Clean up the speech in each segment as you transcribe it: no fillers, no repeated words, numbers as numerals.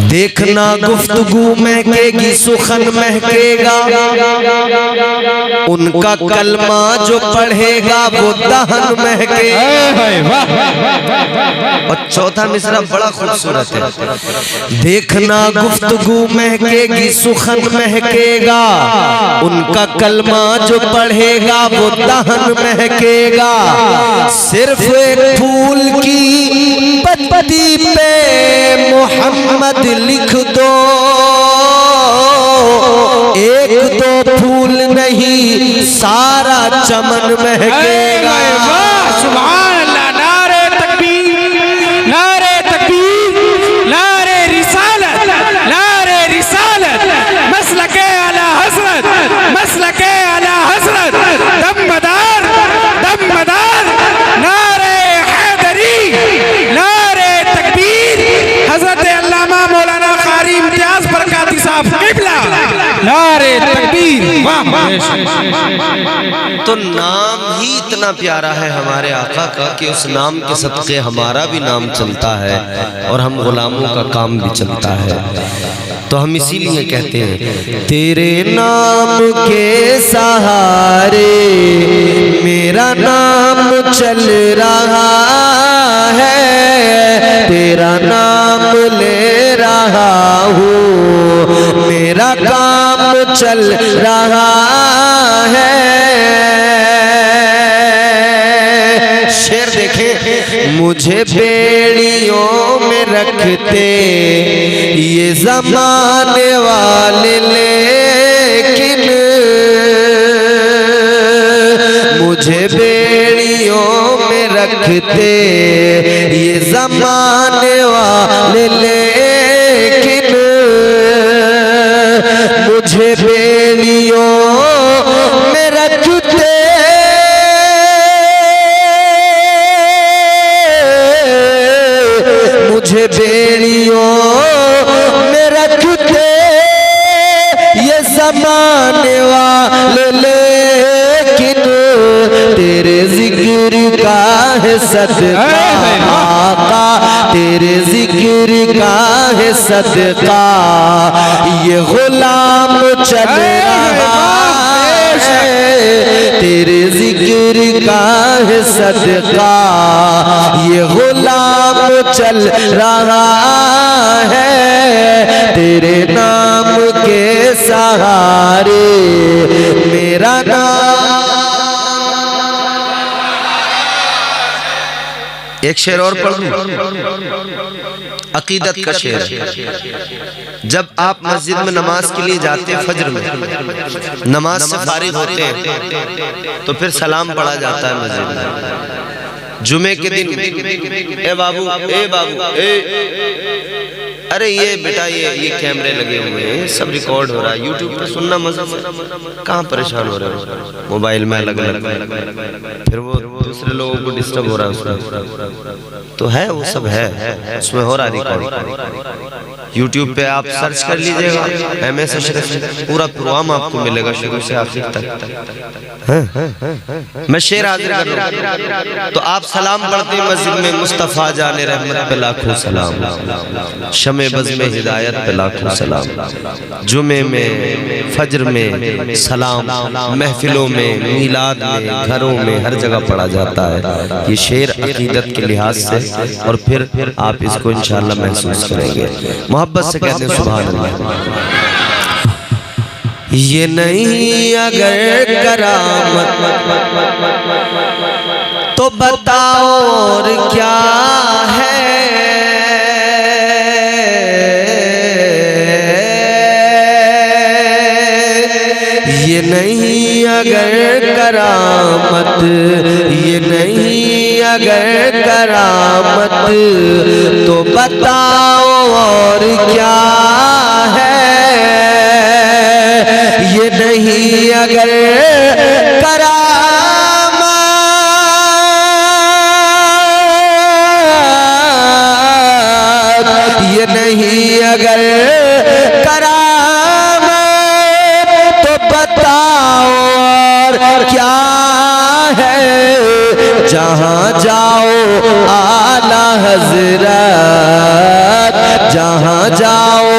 देखना गुफ्तगू महकेगी सुखन महकेगा, उनका कलमा जो पढ़ेगा वो दहन महकेगा। और चौथा मिसरा बड़ा खूबसूरत है। देखना गुफ्तगू महकेगी सुखन महकेगा, उनका कलमा जो पढ़ेगा वो दहन महकेगा। सिर्फ एक फूल की पत्ती पे मोहम्मद लिख दो, एक दो फूल नहीं सारा चमन महकेगा। सुभान अल्लाह, नारे तकबीर, नारे तकबीर, नारे रिसालत, नारे रिसालत, मसलके आला हज़रत, मसलके आला हज़रत, दमदार, दमदार, नारे हैदरी, नारे तकबीर, हज़रत अल्लामा मौलाना कारी इम्तियाज बरकाती साहब क़िबला, नारे तकबीर। तो नाम ही इतना प्यारा है हमारे आका का कि उस नाम के सदक़े हमारा भी नाम चलता है और हम गुलामों का काम भी चलता है। तो हम इसीलिए कहते हैं तेरे नाम के सहारे मेरा नाम चल रहा है, तेरा नाम ले रहा हूँ, मेरा काम चल रहा है। शेर देखें, मुझे बेड़ियों में रखते ये ज़माने वाले, लेकिन मुझे बेड़ियों में रखते ये ज़माने वाले, लेकिन मुझे बेड़ियों में रखते मुझे बेड़ियों में रखते ये ज़माने वाले, लेकिन तेरे जिक्र का है सदका आका, तेरे जिक्र का है सदका ये गुलाम चल रहा है, तेरे जिक्र का है सदका ये गुलाम चल रहा है। तेरे नाम के सहारे मेरा नाम। एक शेर और पढ़ दूं, अकीदत का शेर। जब आप मस्जिद में नमाज के लिए जाते हैं, फज्र में नमाज से फारिग होते हैं तो फिर सलाम पढ़ा जाता है मस्जिद में। जुमे के दिन ए बाबू, ए बाबू, अरे ये बेटा, ये कैमरे लगे हुए हैं, सब रिकॉर्ड हो रहा है, यूट्यूब पे सुनना मजा, कहाँ परेशान हो रहे हो, मोबाइल में अलग अलग, फिर वो दूसरे लोगों को डिस्टर्ब हो रहा है उसमें, तो है वो सब है उसमें हो रहा रिकॉर्ड। यूट्यूब पे आप सर्च कर लीजिएगा MS अशरफ, पूरा प्रोग्राम आपको मिलेगा शुरू से आखिर तक। मैं शेर हाजिर कर रहा हूं, तो आप सलाम पढ़ते हैं मस्जिद में, मुस्तफ़ा जाने रहमत पे लाखों सलाम, शमे बज़ में हिदायत पे लाखों सलाम, जुमे में फज्र में सलाम, महफिलों में, मीलाद में, घरों में, हर जगह पढ़ा जाता है ये शेर अकीदत के लिहाज से। और फिर आप इसको इंशाअल्लाह महसूस करेंगे। मोहब्बत से कहते हैं सुभान अल्लाह। ये नहीं अगर करामत तो बताओ और क्या है, ये नहीं अगर करामत, ये नहीं अगर करामत तो बताओ और क्या है, ये नहीं अगर करामत, ये नहीं अगर करामत तो बताओ और क्या है। जहाँ जाओ आला हजरत, जहाँ जाओ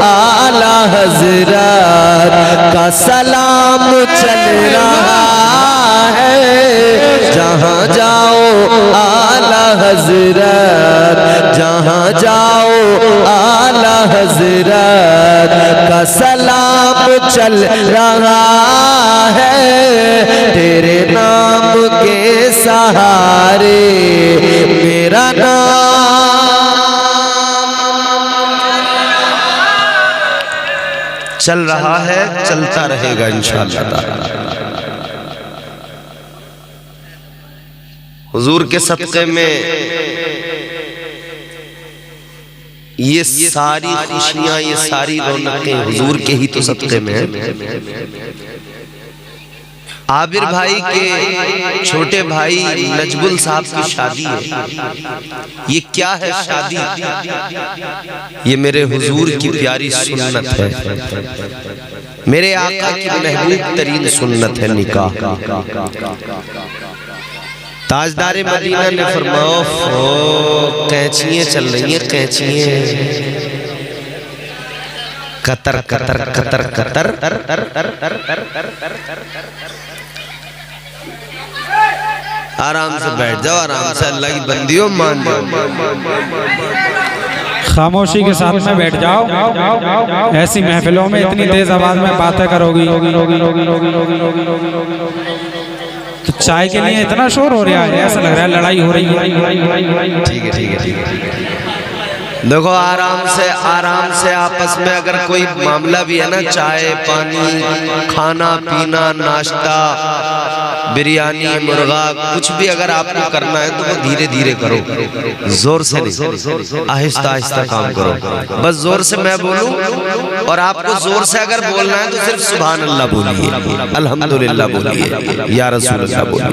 आला हजरत का सलाम चल रहा है, जहाँ जाओ आला हजरत, जहाँ जाओ आला हजरत का सलाम चल रहा है। तेरे नाम के सहारे मेरा नाम चल रहा है, चलता रहेगा इंशाअल्लाह ताला। हुजूर के सदक़े में ये सारी खुशियां, ये सारी रौनकें हुजूर के ही तो सदक़े में है। आबिर भाई के छोटे भाई नजबुल साहब की शादी है। ये क्या है शादी? ये मेरे हुजूर की प्यारी सुन्नत है, मेरे आका की महबूब तरीन सुन्नत है निकाह। ताजदारे मदीना ने फरमाओ कैंचियां चल रही हैं, कैंचियां कतर कतर कतर कतर। आराम से बैठ जाओ, आराम से, अल्लाह की बंदियों मान जाओ, खामोशी के साथ में बैठ जाओ। ऐसी महफिलों में इतनी तेज आवाज में बातें करोगी तो चाय के लिए इतना शोर हो रहा है, ऐसा लग रहा है लड़ाई हो रही है। ठीक है ठीक है ठीक है। देखो आराम से आपस में अगर कोई मामला भी है ना, चाय पानी, खाना पीना, नाश्ता, बिरयानी, मुर्गा, कुछ भी अगर आपको करना है तो वो धीरे धीरे करो, जोर से नहीं, आहिस्ता आहिस्ता काम करो। बस जोर से मैं बोलूं और आपको जोर से अगर बोलना है तो सिर्फ सुभान अल्लाह बोलिए, अल्हम्दुलिल्लाह बोलिए, या रसूल अल्लाह बोलिए।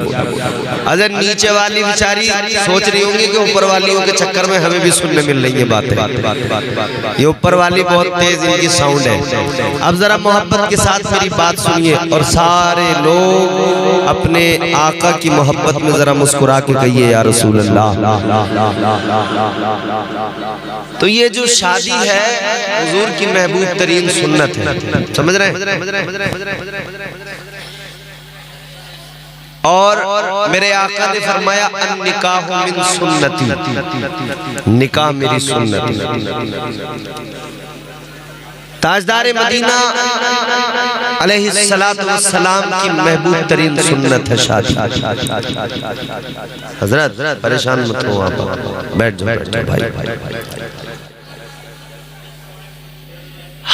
अगर नीचे वाली बेचारी सोच रही होंगी कि ऊपर वालियों के चक्कर में हमें भी सुनने मिल रही है बातें, ये ऊपर वाली बहुत तेज इनकी साउंड है। अब जरा मोहब्बत के साथ मेरी बात सुनिए और सारे लोग अपने आका की मोहब्बत में जरा मुस्कुरा के कहिए या रसूल अल्लाह। तो ये जो शादी है हुजूर की महबूब तरीन सुन्नत है, समझ रहे हैं? और मेरे आका ने फरमाया अन निकाह मिन सुन्नती, निकाह मेरी सुन्नत। ताजदारे मदीना अलैहिस्सलातु वस्सलाम की महबूब तरीन सुन्नत है शादी। हजरत परेशान मत हो, आप बैठ जाओ भाई।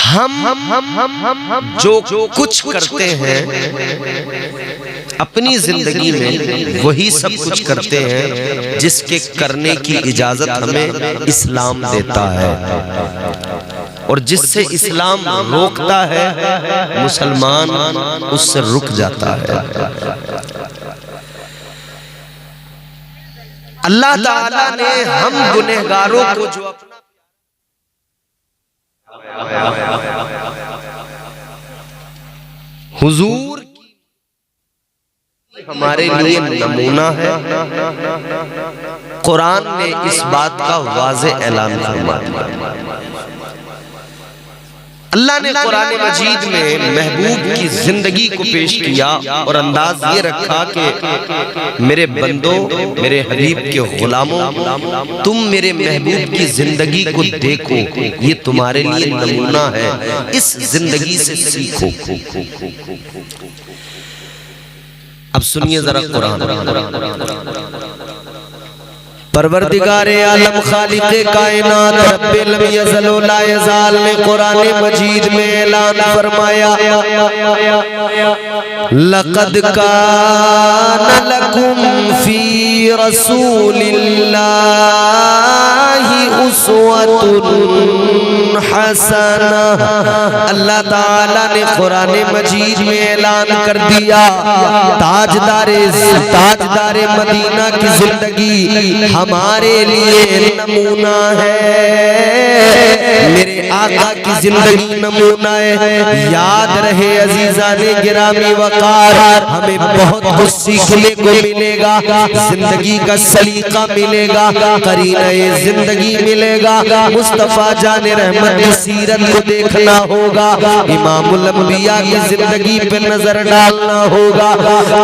हम जो कुछ करते हैं अपनी जिंदगी में, वही सब कुछ करते हैं जिसके करने की इजाजत हमें इस्लाम देता है, और जिससे इस्लाम रोकता है मुसलमान उससे रुक जाता है। अल्लाह ताला ने हम गुनहगारों को जो हुजूर हमारे लिए नमूना है, कुरान ने इस बात का वाज़े ऐलान फरमा दिया। अल्लाह ने कुरान मजीद में महबूब की जिंदगी को पेश किया और अंदाज ये रखा कि मेरे बंदों, मेरे हबीब के गुलामों, तुम मेरे महबूब की जिंदगी को देखो, ये तुम्हारे लिए नमूना है, इस जिंदगी से सीखो। अब सुनिए जरा कुरान। परवरदिगारे आलम खालिक़े कायनात रब्बे लम यज़ल व ला यज़ाल ने कुरान मजीद में ऐलान फरमाया, लक़द कान लकुम फी रसूलिल्लाहि उस्वतुन हसना। अल्लाह ताला ने कुरान मजीद में ऐलान कर दिया, ताजदारे मदीना की जिंदगी हमारे लिए नमूना है, मेरे आका की जिंदगी नमूना है। याद रहे अजीजाने गिरामी वकार, हमें बहुत कुछ सीखने को मिलेगा, जिंदगी का सलीका मिलेगा, करीना जिंदगी नहीं मिलेगा। मुस्तफा जाने रहमत की सीरत को देखना होगा, इमामुल अंबिया की जिंदगी पे नजर डालना होगा,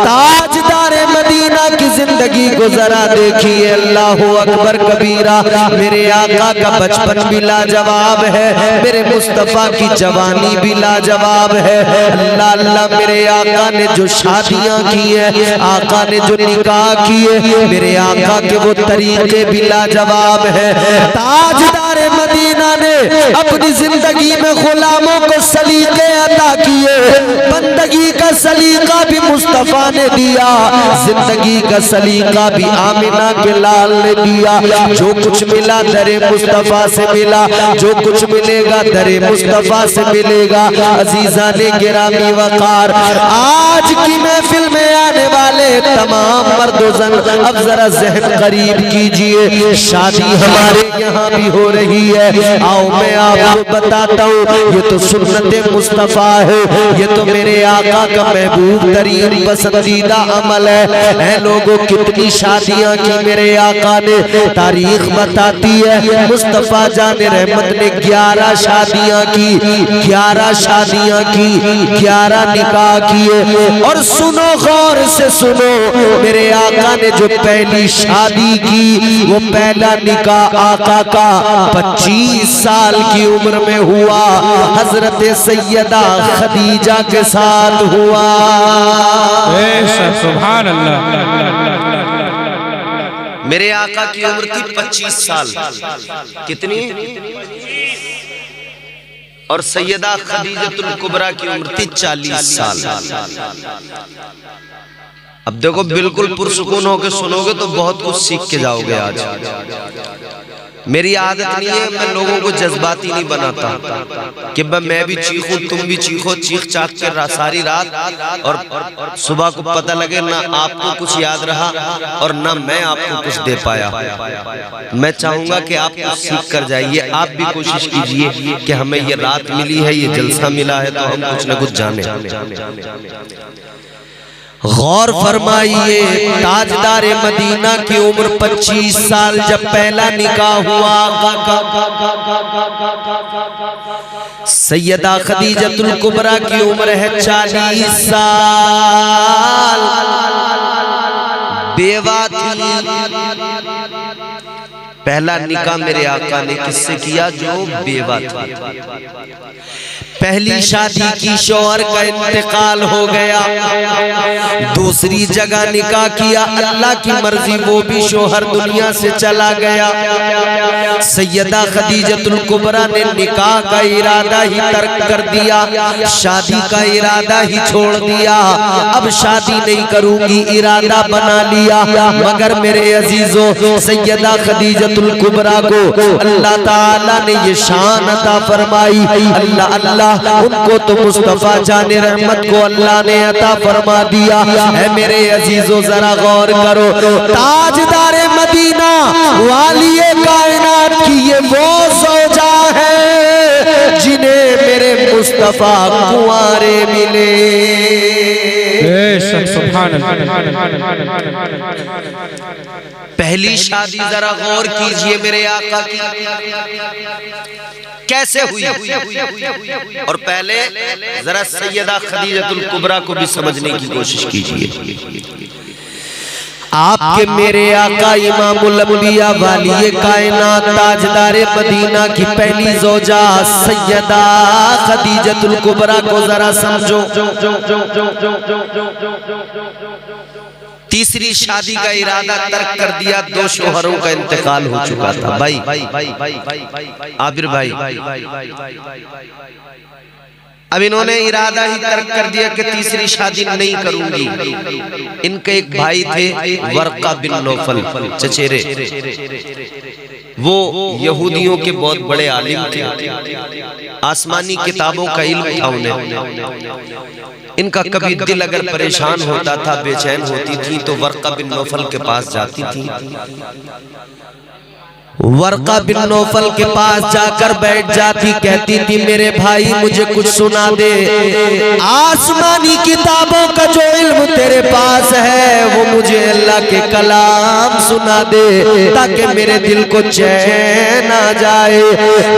ताजदारे मदीना की जिंदगी को जरा देखिए। अल्लाह अकबर कबीरा। मेरे आका का बचपन भी लाजवाब है, मेरे मुस्तफा की जवानी भी लाजवाब है। अल्लाह अल्लाह, मेरे आका ने जो शादियां की है, आका ने जो निकाह किए, मेरे आका के वो तरीके भी लाजवाब है। ताजदारे मदीना ने अपनी जिंदगी में गुलामों को सलीके अता किए, बंदगी का सलीका भी मुस्तफा ने दिया, जिंदगी का सलीका भी आमिना के लाल ने दिया। जो कुछ मिला दरे मुस्तफा से मिला, जो कुछ मिलेगा दरे मुस्तफा से मिलेगा। अजीजा ने गिरामी वकार, आज की महफिल में आने वाले तमाम मर्दोजन अब जरा ज़हन करीब कीजिए, शादी हमारे यहाँ भी हो रही है। आओ मैं आपको बताता हूँ, ये तो सुन्नत मुस्तफा है, ये तो मेरे आका का महबूब तरीन पसंदीदा अमल है। लोगों कितनी शादियां की मेरे आका ने, तारीख बताती है मुस्तफा जाने रहमत ने 11 शादियां की, 11 शादियां की, 11 निकाह किए। और सुनो गौर से सुनो, मेरे आका ने जो पहली शादी की, वो पहला निकाह आका का 25 साल की उम्र में हुआ, हजरत सैयदा खदीजा के साथ हुआ। सुभान अल्लाह। मेरे आका की उम्र थी 25 साल, कितनी? और सैयदा खदीजतुल कुबरा की उम्र थी 40 साल। अब देखो, बिल्कुल पुरसुकून होकर सुनोगे तो बहुत कुछ सीख के जाओगे। आज मेरी आदत नहीं है, मैं लोगों को जज्बाती नहीं बनाता कि मैं भी चीखूं तुम भी चीखो, चीख चाख के सारी रात, और सुबह को पता लगे ना आपको कुछ याद रहा और ना मैं आपको कुछ दे पाया। मैं चाहूंगा कि आप कुछ सीख कर जाइए। आप भी कोशिश कीजिए कि हमें ये रात मिली है, ये जलसा मिला है, तो हम कुछ न कुछ जाने। गौर फरमाइए, ताजदारे मदीना की उम्र 25 साल जब पहला निकाह हुआ, सैयदा खदीजतुल कुबरा की उम्र है 40 साल, बेवा थी। पहला निकाह मेरे आका ने किससे किया? जो बेवा थी। पहली शादी की, शौहर का इंतकाल हो गया, दूसरी जगह निकाह किया, अल्लाह की मर्जी वो भी शौहर दुनिया से चला गया। सैयदा खदीजतुल कुबरा ने निकाह का इरादा ही तर्क कर दिया, शादी का इरादा ही छोड़ दिया। अब शादी नहीं करूंगी इरादा बना लिया। मगर मेरे अजीजों, सैयदा खदीजतुल कुबरा को अल्लाह ताला ने ये शान अता फरमाई। अल्लाह अल्लाह उनको तो मुस्तफा जाने रहमत को अल्लाह ने अता फरमा दिया है। मेरे अजीजों जरा गौर करो, ताजदारे मदीना वालिए कायनात की ये वो ज़ौजा है जिन्हें मेरे मुस्तफा कुंवारे मिले। पहली शादी जरा गौर कीजिए मेरे आका की कैसे हुई, और पहले जरा सैयदा खदीजतुल कुबरा को भी समझने की कोशिश कीजिए। आपके मेरे आका इमामुल अंबिया वालिए कायनात ताजदारे मदीना की पहली ज़ौजा सैयदा खदीजतुल कुबरा को जरा समझो। तीसरी शादी का इरादा तर्क कर दिया, 2 शौहरों का इंतकाल हो चुका था। भाई आबिर भाई, अब इन्होंने इरादा ही तर्क कर दिया कि तीसरी शादी नहीं करूंगी। इनके एक भाई थे वर्का बिन नौफल चचेरे, वो यहूदियों के बहुत बड़े आलिम थे, आसमानी किताबों का इल्म था उन्हें। इनका कभी दिल अगर परेशान होता था, बेचैन होती थी, तो वर्का बिन नौफल के पास जाती थी। वर्का बिन नौफल के पास जाकर बैठ जाती, कहती थी मेरे भाई मुझे कुछ सुना दे, आसमानी किताबों का जो इल्म तेरे पास है वो मुझे अल्लाह के कलाम सुना दे, ताकि मेरे दिल को चैन आ जाए,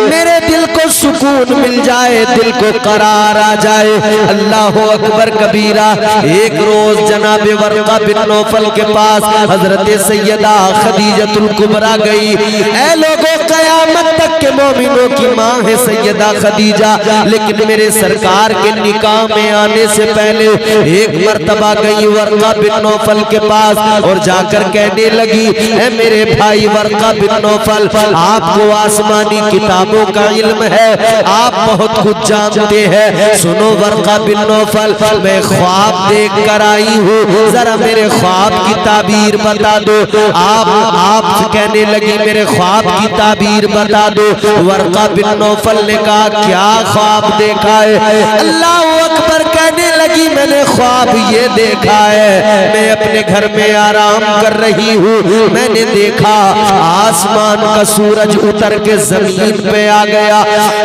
मेरे दिल को सुकून मिल जाए, दिल को करार आ जाए। अल्लाह अकबर कबीरा। एक रोज जनाब वर्का बिन नौफल के पास हजरत सैयदा खदीजतुल कुबरा गई। ऐ लोगों, कयामत तक के मोमिनों की माँ है सैयदा खदीजा, लेकिन मेरे सरकार के निकाह में आने से पहले एक मर्तबा गई वर्का बिन नौफल के पास और जाकर कहने लगी, ऐ मेरे भाई वर्का बिन नौफल, आपको आसमानी किताबों का इल्म है, आप बहुत कुछ जानते हैं। सुनो वर्का बिन नौफल, मैं ख्वाब देख कर आई हूँ, जरा मेरे ख्वाब की ताबीर बता दो। आप कहने लगी मेरे ख्वाब की ताबीर बता दो। वर्का बिन नौफल ने कहा क्या ख्वाब देखा है? अल्लाह अकबर कहने लगी मैंने ख्वाब ये देखा है, मैं अपने घर में आराम कर रही हूँ, मैंने देखा आसमान का सूरज उतर के जमीन पे आ गया,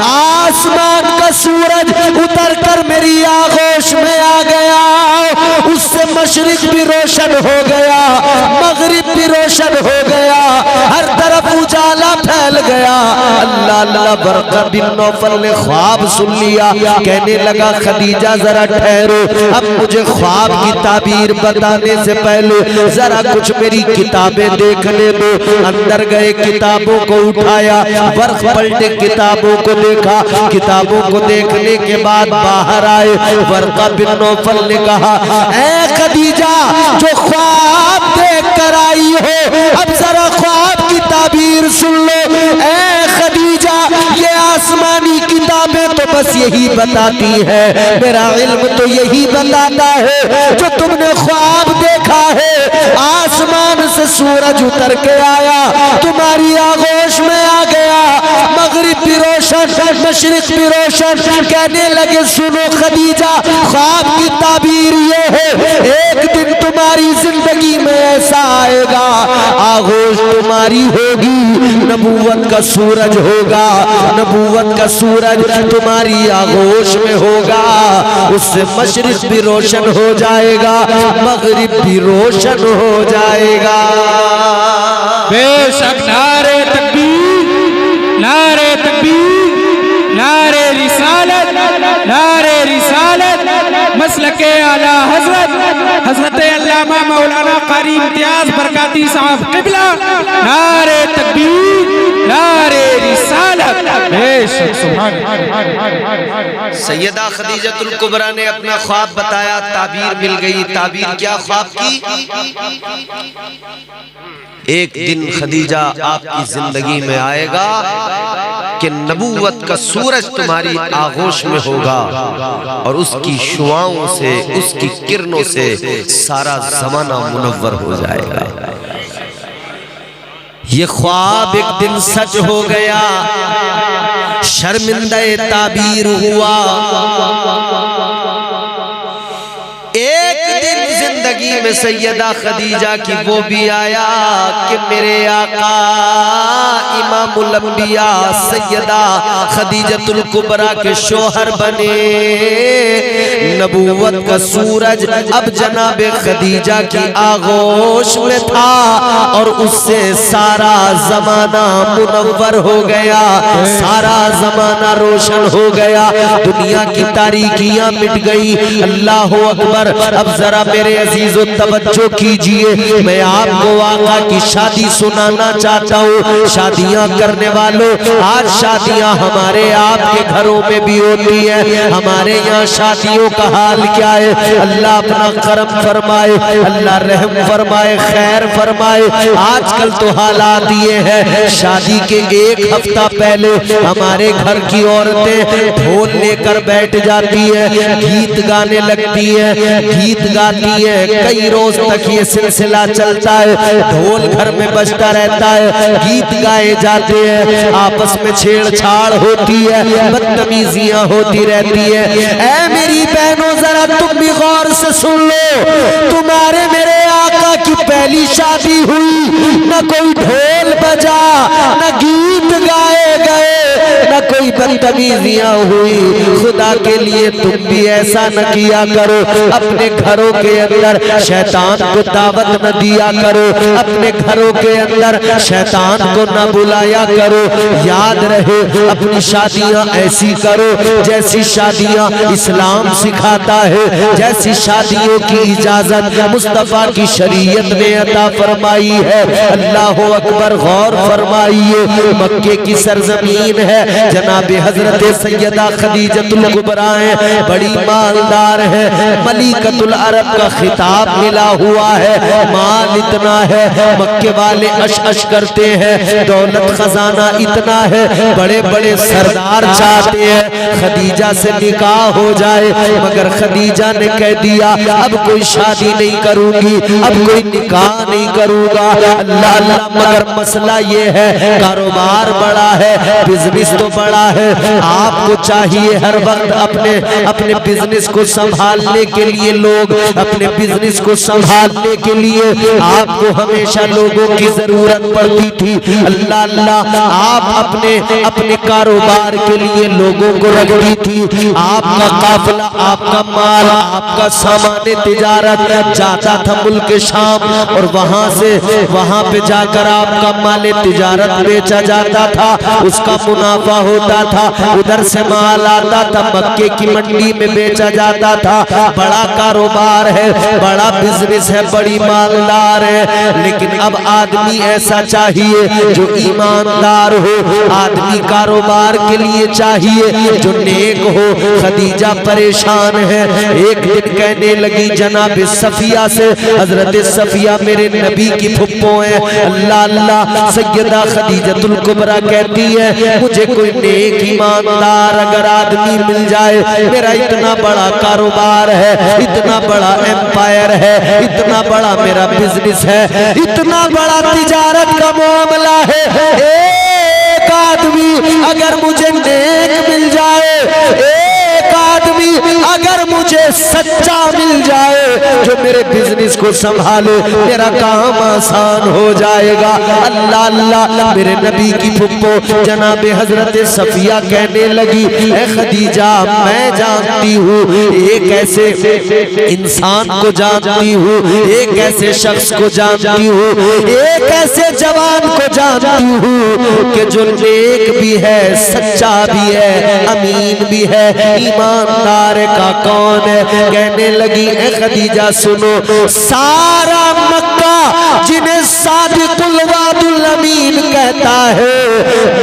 आसमान का सूरज उतर कर मेरी आगोश में आ गया, उससे मशरिक भी रोशन हो गया, मगरिब भी रोशन हो गया, हर तरफ उजाला फैल गया। अल्लाह अल्लाह। वर्का बिन नौफल ने ख्वाब सुन लिया, कहने लगा खदीजा जरा ठहरो, अब मुझे ख्वाब की ताबीर बताने से पहले जरा कुछ मेरी किताबें देखने दो। अंदर गए, किताबों को उठाया, वर्क पलटे, किताबों को देखा, किताबों को देखने के बाद बाहर आए। वर्का बिन नौफल ने कहा ऐ खदीजा, जो ख्वाब देख कर आई हो अब जरा ख्वाब की ताबीर सुन लो। ऐ खदीजा, ये आसमानी किताबें तो बस यही बताती है, मेरा इल्म तो यही बताता है जो तुमने ख्वाब देखा है, आसमान से सूरज उतर के आया, तुम्हारी आगोश में आ गया, मगरिब भी रोशन, मशरिक भी रोशन। कहने लगे सुनो खदीजा, ख्वाब की ताबीर ये है, एक दिन तुम्हारी जिंदगी में ऐसा आएगा, आगोश तुम्हारी होगी, नबूवत का सूरज होगा, नबूवत का सूरज तुम्हारी आगोश में होगा, उससे मशरिक भी रोशन हो जाएगा, मगरिब भी रोशन हो जाएगा। बेशक नारे तकबीर, नारे तकबीर, नारे रिसालत, नारे रिसालत, मसलके आला हजरत हजरत अल्लामा मौलाना कारी इम्तियाज बरकाती साहब क़िबला, नारे तकबीर, नारे रिसालत। बेशक सुभान। सैयदा खदीजतुल कुबरा ने अपना ख्वाब बताया, ताबीर मिल गई। ताबीर क्या ख्वाब की? एक दिन खदीजा आपकी जिंदगी में आएगा कि नबूवत का सूरज तुम्हारी आगोश में होगा और उसकी शुआओं से, उसकी किरणों से सारा जमाना मुनव्वर हो जाएगा। ये ख्वाब एक दिन सच हो गया, शर्मिंदा ताबीर हुआ। एक दिन जिंदगी में सैयदा खदीजा की वो भी आया कि मेरे आका इमामुल अंबिया सैयदा खदीजतुल कुबरा के शोहर बने। नबूवत का सूरज अब जनाबे खदीजा की आगोश में था और उससे सारा जमाना मुनव्वर हो गया, सारा जमाना रोशन हो गया, दुनिया की तारीकियां मिट गई। अल्लाह अकबर। अब जरा मेरे अजीजों तवज्जो कीजिए, मैं आपको आका की शादी सुनाना चाहता हूँ। शादियां करने वालों, आज शादियां हमारे आपके घरों में भी होती है, हमारे यहाँ शादियों का हाल क्या है? अल्लाह अपना करम फरमाए, अल्लाह रहम फरमाए, खैर फरमाए। आजकल तो हालात ये है, शादी के एक हफ्ता पहले हमारे घर की औरतें ढोल लेकर बैठ जाती है, गीत गाने लगती है, गीत गाती है, कई रोज तक ये सिलसिला चलता है, ढोल घर में बजता रहता है, गीत गाए लगाए जाते हैं, आपस में छेड़छाड़ होती है, बदतमीजियां होती रहती है। ऐ मेरी बहनों जरा तुम भी गौर से सुन लो, तुम्हारे मेरे आका की पहली शादी हुई, न कोई ढोल बजा, न गीत गाए गए, न कोई बदतमीजियां हुई। खुदा के लिए तुम भी ऐसा न किया करो, अपने घरों के अंदर शैतान को दावत न दिया करो, अपने घरों के अंदर शैतान को न बुलाया करो। याद रहे अपनी शादियां ऐसी करो जैसी शादियां इस्लाम सिखाता है, जैसी शादियों की इजाजत मुस्तफा की शरीयत ने अता फरमाई है। अल्लाह अकबर, गौर फरमाइए, मक्के की सरजमीन है, जनाबे हजरत सैयदा खदीजतुल कुबरा है, बड़ी मालदार है, मलिकतुल अरब का खिताब मिला हुआ है, माल इतना है, मक्के वाले अश अश करते हैं, दौलत खजाना इतना है, बड़े बड़े सरदार चाहते हैं खदीजा से निकाह हो जाए, मगर खदीजा ने कह दिया अब कोई शादी नहीं करूंगी, अब कोई निकाह नहीं करूंगा। अल्लाह अल्लाह, मगर मसला ये है कारोबार बड़ा है, बिजनेस तो बड़ा है, आपको चाहिए हर वक्त अपने अपने बिजनेस को संभालने के लिए, लोग अपने बिजनेस को संभालने के लिए आपको हमेशा लोगों की जरूरत पड़ती थी। अल्लाह अल्लाह, आप अपने अपने कारोबार के लिए लोगों को रखती थी, आपका काफिला, आपका माल, आपका सामान तिजारत जाता था मुल्क शाम, और वहां से वहां पे जाकर आपका माल तिजारत बेचा जाता था, उसका मुनाफा होता था, उधर से माल आता था, मक्के की मंडी में बेचा जाता था। बड़ा कारोबार है, बड़ा बिजनेस है, बड़ी मालदार है। लेकिन अब आदमी ऐसा चाहिए जो ईमानदार हो, आदमी कारोबार के लिए चाहिए जो नेक हो। खदीजा परेशान है, एक दिन कहने लगी जनाब सफिया से, हजरत सफिया मेरे नबी की फुप्पो है, अल्लाह अल्लाह, सैयदा खदीजतुल कुबरा कहती है मुझे कोई नेक ईमानदार अगर आदमी मिल जाए, मेरा इतना बड़ा कारोबार है, इतना बड़ा एम्पायर है, इतना बड़ा मेरा बिजनेस है, इतना बड़ा तिजारत का मामला है, एक आदमी अगर मुझे नेक मिल जाए, एक आदमी अगर मुझे सच्चा मिल जाए जो मेरे बिजनेस को संभाले, मेरा काम आसान हो जाएगा। अल्लाह अल्लाह, मेरे नबी की फुप्पो जनाबे हजरत सफिया कहने लगी ए खदीजा, मैं जानती हूँ एक ऐसे इंसान को जानती हूँ, एक ऐसे शख्स को जानती हूँ, एक ऐसे जवान को जानती हूँ कि जो नेक भी है, सच्चा भी है, अमीन भी है, ईमानदार का कौन है? कहने लगी ए खदीजा सुनो, सारा मक्का जिन्हें सादिकुल वादुल अमीन कहता है,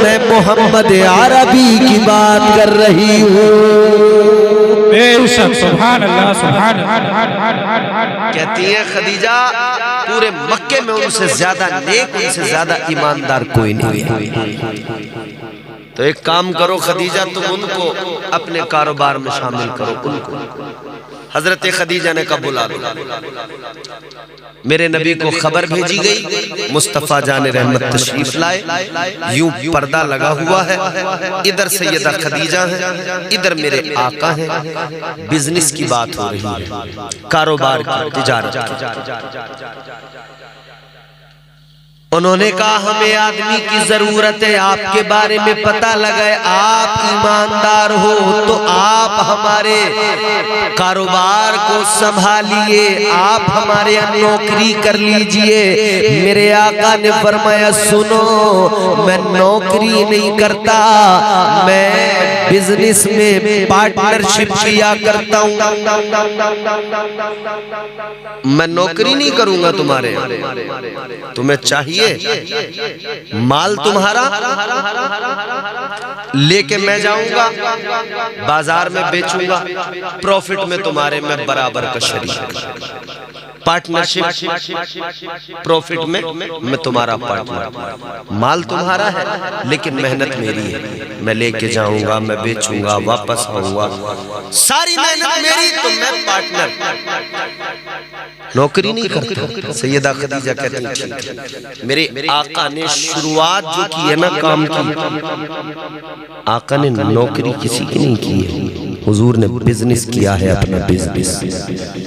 मैं मोहम्मद अरबी की बात कर रही हूँ। सुभान अल्लाह, सुभान अल्लाह। कहती है खदीजा पूरे मक्के में उनसे ज्यादा नेक, उनसे ज्यादा ईमानदार कोई नहीं है। तो एक काम करो खदीजा, तुम उनको अपने कारोबार में शामिल करो, उनको। हजरत खदीजा ने कहा बुला लो। मेरे नबी को खबर भेजी गई, मुस्तफा जाने रहमत तशरीफ लाए, यूं पर्दा लगा हुआ है, इधर सैयदा खदीजा है, इधर मेरे आका हैं, बिजनेस की बात हो रही है, कारोबार की, तिजारत की। उन्होंने कहा हमें आदमी की जरूरत है, आपके बारे में पता लगा है, आप ईमानदार हो तो आप हमारे कारोबार को संभालिए, आप हमारे यहाँ नौकरी कर लीजिए। मेरे आका ने फरमाया सुनो, मैं नौकरी नहीं करता, मैं बिजनेस में पार्टनरशिप किया करता हूँ, मैं नौकरी नहीं करूंगा तुम्हारे। तुम्हें चाहिए माल तुम्हारा लेके मैं जाऊंगा, बाजार में बेचूंगा, प्रॉफिट में तुम्हारे मैं बराबर का शरीक। पार्टनरशिप, प्रॉफिट में मैं तुम्हारा पार्टनर। माल तुम्हारा है लेकिन मेहनत मेरी है, मैं लेके जाऊंगा, मैं बेचूंगा, वापस आऊंगा, सारी मेहनत मेरी, तो मैं पार्टनर। नौकरी नहीं करता। सैयदा खदीजा कहती हैं ठीक है। मेरे आका ने शुरुआत जो की है ना काम की, आका ने नौकरी किसी की नहीं की है। हुजूर ने बिजनेस किया है, अपना बिजनेस,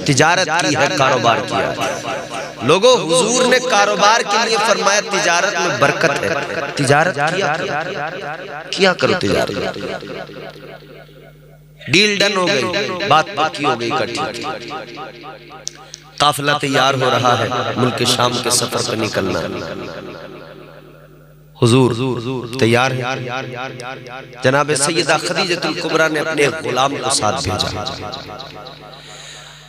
तिजारत की है, कारोबार किया है। लोगों, हुजूर ने कारोबार के लिए फरमाया तिजारत में बरकत है, तिजारत किया करो तिजारत। डील डन हो गई, बात पक्की हो गई, इकट्ठी। काफिला तैयार हो रहा है, मुल्क शाम के सफर पर निकलना। हुजूर तैयार है। जनाब सैयदा खदीजतुल कुबरा ने अपने गुलाम को साथ भेजा।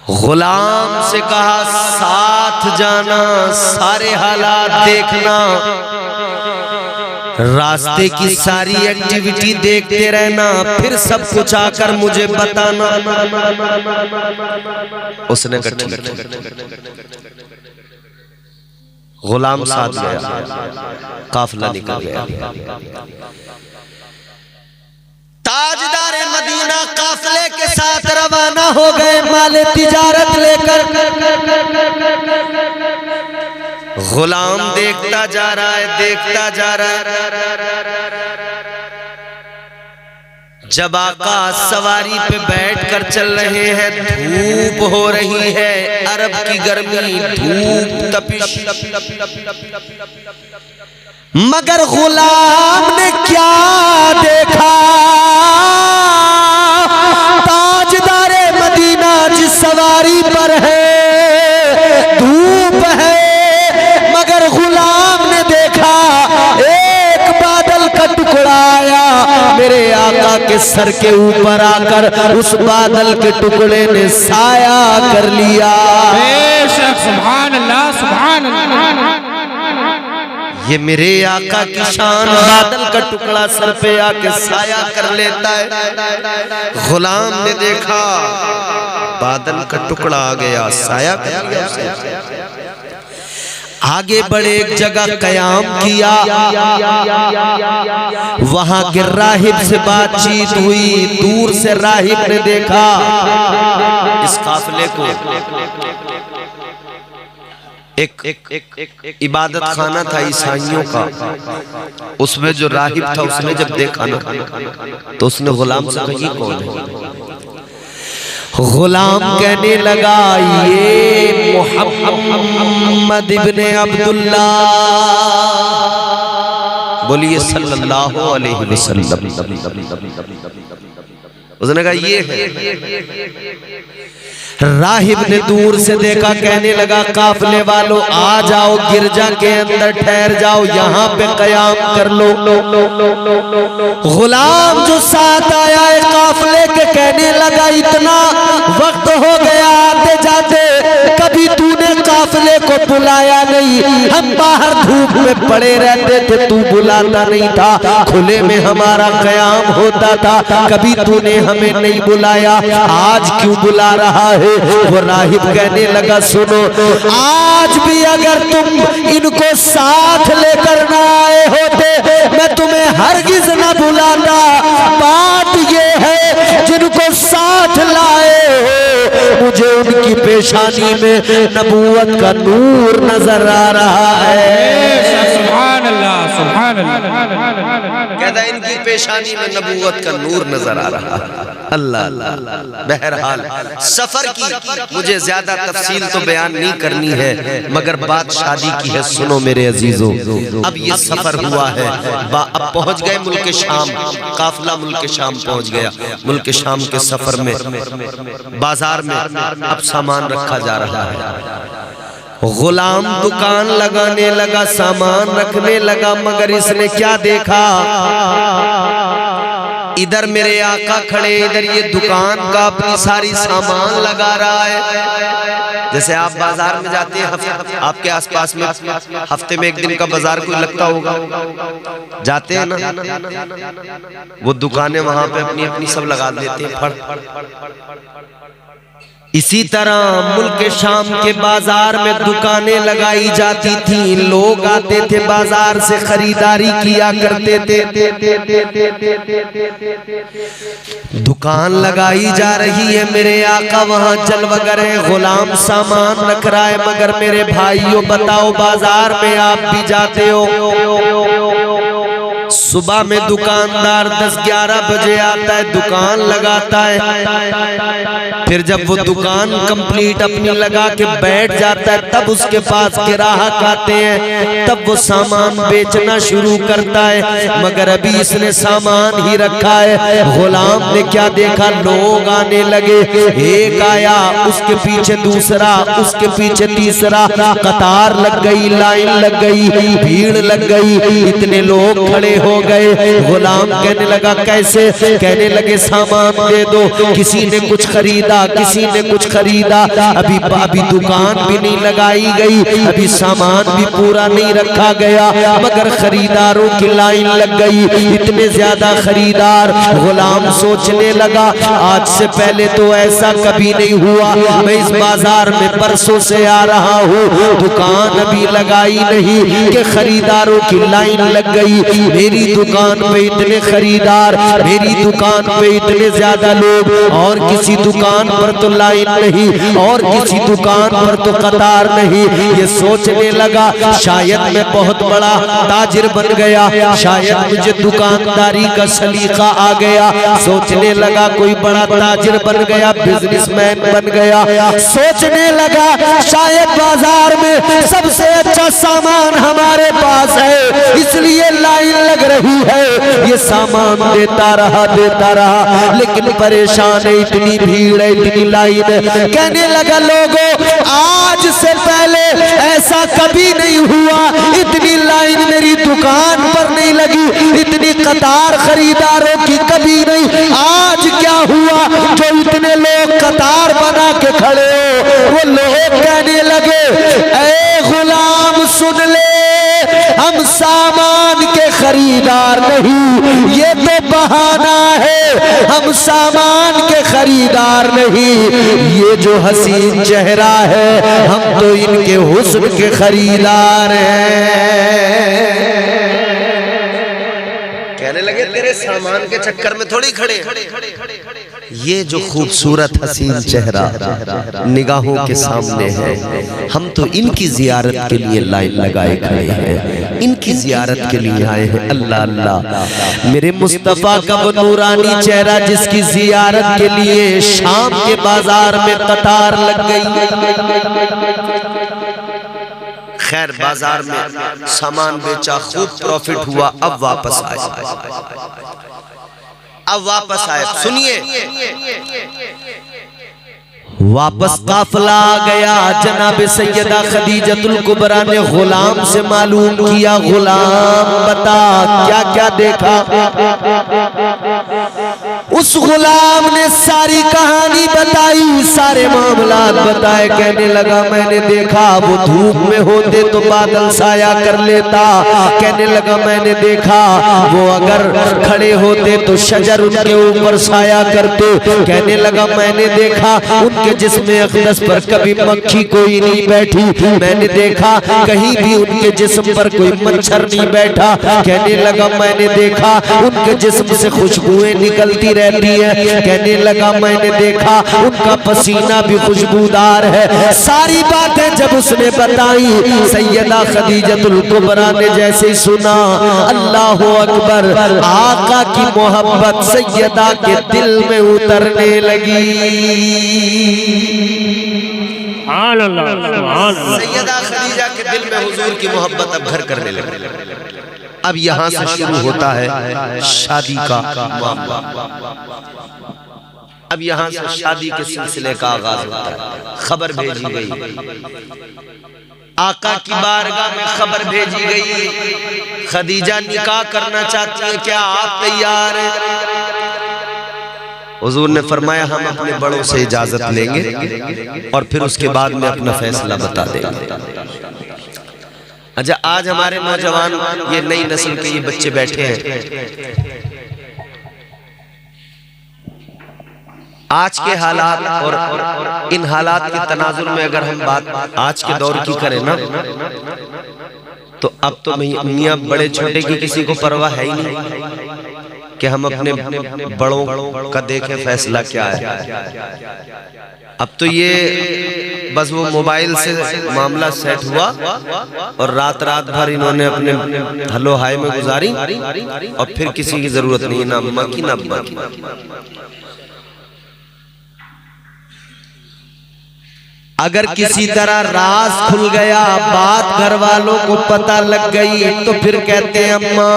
गुलाम से कहा साथ जाना, सारे हालात देखना, रास्ते की सारी एक्टिविटी देखते रहना, फिर सब कुछ आकर मुझे बताना। उसने कहा ठीक है। गुलाम साथ गया, काफिला निकल गया। ताजदार मदीना काफिले के साथ रवाना हो गए माल तिजारत लेकर। गुलाम देखता जा रहा है, देखता जा रहा है। जब आका सवारी पे बैठकर चल रहे हैं, धूप हो रही है, अरब की गर्मी, धूप तपिश, मगर गुलाम ने क्या देखा? ताजदारे मदीना जिस सवारी पर है, धूप है, मगर गुलाम ने देखा एक बादल का टुकड़ा आया, मेरे आका के सर के ऊपर आकर उस बादल के टुकड़े ने साया कर लिया। बेशक, सुभान अल्लाह, सुभान अल्लाह। ये मेरे आका की शान, बादल का टुकड़ा सर पे आके साया कर लेता है। गुलाम ने देखा बादल का टुकड़ा आ गया, साया कर लिया। आगे बढ़े, एक जगह कयाम किया, वहां के राहिब से बातचीत हुई। दूर से राहिब ने देखा इस काफिले को। एक इबादत खाना था ईसाइयों का, उसमें जो राहिब था उसने जब देखा ना, तो उसने गुलाम से कहा ये कौन है? गुलाम कहने लगा ये मोहम्मद इब्ने अब्दुल्ला, बोलिए सल्लल्लाहु अलैहि वसल्लम। उसने कहा ये है। राहिब ने दूर से देखा, कहने लगा काफिले वालों आ जाओ, गिरजा के अंदर ठहर जाओ, यहाँ पे कयाम कर लो। गुलाम जो साथ आया है काफिले के कहने लगा इतना वक्त हो गया आते जाते, कभी तूने काफिले को बुलाया नहीं, हम बाहर धूप में पड़े रहते थे, तू बुलाता नहीं था, खुले में हमारा कयाम होता था, कभी तूने हमें नहीं बुलाया, आज क्यों बुला रहा है? वो राहिब कहने लगा सुनो, आज भी अगर तुम इनको साथ लेकर ना आए होते, मैं तुम्हें हरगिज ना बुलाता। बात ये है जिनको साथ लाए हो, मुझे उनकी पेशानी में नबूवत का नूर नजर आ रहा है। सुभान अल्लाह, सुभान अल्लाह। कहता है इनकी पेशानी में नबूवत का नूर नजर आ रहा है। अल्लाह अल्लाह। बहरहाल सफर की मुझे ज्यादा तफसील तो बयान नहीं करनी है, मगर बात शादी की है, सुनो मेरे अजीजों। अब ये सफर हुआ है, अब पहुंच गए मुल्क शाम, काफिला मुल्क शाम पहुंच गया। मुल्क शाम के सफर में बाजार में अब सामान रखा जा रहा है। गुलाम दुकान लगाने लगा, सामान रखने लगा, मगर इसने क्या देखा? इधर मेरे आका खड़े, इधर ये दुकान का अपनी सारी सामान लगा रहा है। जैसे आप बाजार में जाते हैं, आपके आसपास में हफ्ते में एक दिन का बाजार कोई लगता होगा, जाते हैं ना, वो दुकानें वहां पे अपनी अपनी सब लगा देते हैं। इसी तरह मुल्क शाम के बाजार में दुकानें लगाई जाती थी, लोग आते थे बाजार से खरीदारी किया करते थे। दुकान लगाई जा रही है, मेरे आका वहां चल वगैरह गुलाम सामान रख रहा है, मगर मेरे भाइयों बताओ बाजार में आप भी जाते हो? सुबह में दुकानदार 10-11 बजे आता है, दुकान लगाता है, फिर जब वो दुकान कंप्लीट अपनी लगा के बैठ जाता है तब उसके पास ग्राहक आते हैं, तब वो सामान बेचना शुरू करता है। मगर अभी इसने सामान ही रखा है। गुलाम ने क्या देखा, लोग आने लगे, एक आया, उसके पीछे दूसरा, उसके पीछे तीसरा, कतार लग गई, लाइन लग गई, भीड़ लग गई, इतने लोग खड़े हो गए। गुलाम कहने लगा कैसे? कहने लगे सामान दे दो। किसी ने कुछ खरीदा, किसी ने कुछ खरीदा, अभी दुकान भी नहीं लगाई गई, अभी सामान भी पूरा नहीं रखा गया, मगर खरीदारों की लाइन लग गई, इतने ज्यादा खरीदार। गुलाम सोचने लगा आज से पहले तो ऐसा कभी नहीं हुआ, मैं इस बाजार में परसों से आ रहा हूँ, दुकान अभी लगाई नहीं कि खरीदारों की लाइन लग गई। मेरी दुकान पे इतने खरीदार, मेरी दुकान पे इतने ज्यादा लोग, और किसी दुकान पर तो लाइन नहीं, और किसी दुकान पर तो कतार नहीं। ये सोचने लगा शायद मैं बहुत बड़ा ताजिर बन गया, शायद मुझे दुकानदारी का सलीका आ गया। सोचने लगा कोई बड़ा ताजिर बन गया, बिजनेसमैन बन गया। सोचने लगा शायद बाजार में सबसे अच्छा सामान हमारे पास है, इसलिए लाइन लग रही है। ये सामान देता रहा, लेकिन परेशान है, इतनी भीड़ है, इतनी लाइन है। कहने लगा लोगों, आज से पहले ऐसा कभी नहीं हुआ, इतनी लाइन मेरी दुकान पर नहीं लगी, इतनी कतार खरीदारों की कभी नहीं। आज क्या हुआ जो इतने लोग कतार बना के खड़े हो? वो लोग कहने लगे ऐ गुलाम सुन ले, हम सामान के खरीदार नहीं, ये तो बहाना है, हम सामान के खरीदार नहीं, ये जो हसीन चेहरा है हम तो इनके हुस्न के खरीदार हैं। कहने लगे तेरे सामान के चक्कर में थोड़ी खड़े, ये जो खूबसूरत हसीन चेहरा निगाहों के सामने है, हम तो इनकी जियारत के लिए लाइन लगाए खड़े हैं, इनकी जियारत के लिए आए हैं। अल्लाह अल्लाह, मेरे मुस्तफा का वो नूरानी चेहरा जिसकी जियारत के लिए शाम के बाजार में कतार लग गई। खैर बाजार में सामान बेचा, खूब प्रॉफिट हुआ, अब वापस आए। सुनिए, वापस काफिला आ गया। जनाब सैयदा खदीजतुल कुबरा ने गुलाम से मालूम किया, गुलाम बता क्या क्या देखा? उस गुलाम ने सारी कहानी बताई, सारे मामलात बताए। कहने लगा मैंने देखा वो धूप में होते तो बादल साया कर लेता, कहने लगा मैंने देखा वो अगर खड़े होते तो शजर उनके ऊपर साया करते, कहने लगा मैंने देखा उनके जिस्म अक़दस पर कभी मक्खी कोई नहीं बैठी, मैंने देखा कहीं भी उनके जिस्म पर कोई मच्छर नहीं बैठा, कहने लगा मैंने देखा उनके जिस्म से खुशबुएं निकलती रहती है, कहने लगा मैंने देखा उनका पसीना भी खुशबूदार है। सारी बातें जब उसने बताई, सैयदा खदीजतुल कुबरा ने जैसे ही सुना, अल्लाह अकबर, आका की मोहब्बत सैयदा के दिल में उतरने लगी। सैयदा खदीजा के दिल में हुजूर की मोहब्बत अब घर करने लगी। अब यहाँ से शुरू होता है शादी का मामला। अब यहाँ से शादी के सिलसिले का आगाज होता है। खबर भेजी गई, आका की बारगाह में खबर भेजी गई, खदीजा निकाह करना चाहती है, क्या आप तैयार हैं? हुजूर ने फरमाया हम अपने बड़ों से इजाजत लेंगे और फिर उसके बाद में अपना फैसला बता देंगे। अच्छा, आज हमारे नौजवान, ये नई नस्ल के ये बच्चे बैठे हैं, आज के हालात और इन हालात के तनाजुर में अगर हम बात आज के दौर की करें ना, तो अब तो मियाँ बड़े छोटे की किसी को परवाह है ही नहीं कि हम अपने बड़ों का देखें फैसला क्या है। अब तो ये बस वो मोबाइल से मामला सेट हुआ और रात भर इन्होंने अपने हलो हाय में गुजारी और फिर किसी की जरूरत नहीं, ना अम्मा की ना अब्बा की। अगर किसी तरह राज खुल गया, बात घर वालों को पता लग गई, तो फिर कहते हैं अम्मा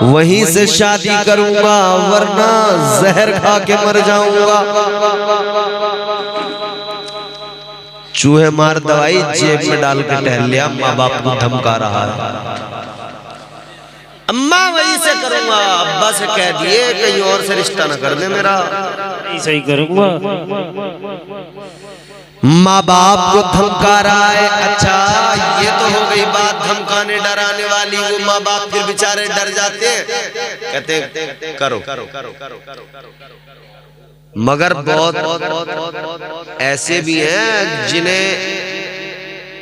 वहीं से शादी करूंगा वरना जहर खा के मर जाऊंगा। चूहे मार दवाई जेब में डाल के टहल लिया, माँ बाप को धमका रहा है। अम्मा वहीं से करूंगा, अब्बा से कह दिए कहीं और से रिश्ता न कर दे मेरा, सही करूंगा। माँ बाप को धमका रहा है। अच्छा ये तो हो गई बात धमकाने डराने वाली, वो माँ बाप फिर बेचारे डर जाते हैं, कहते करो। मगर बहुत ऐसे भी हैं जिन्हें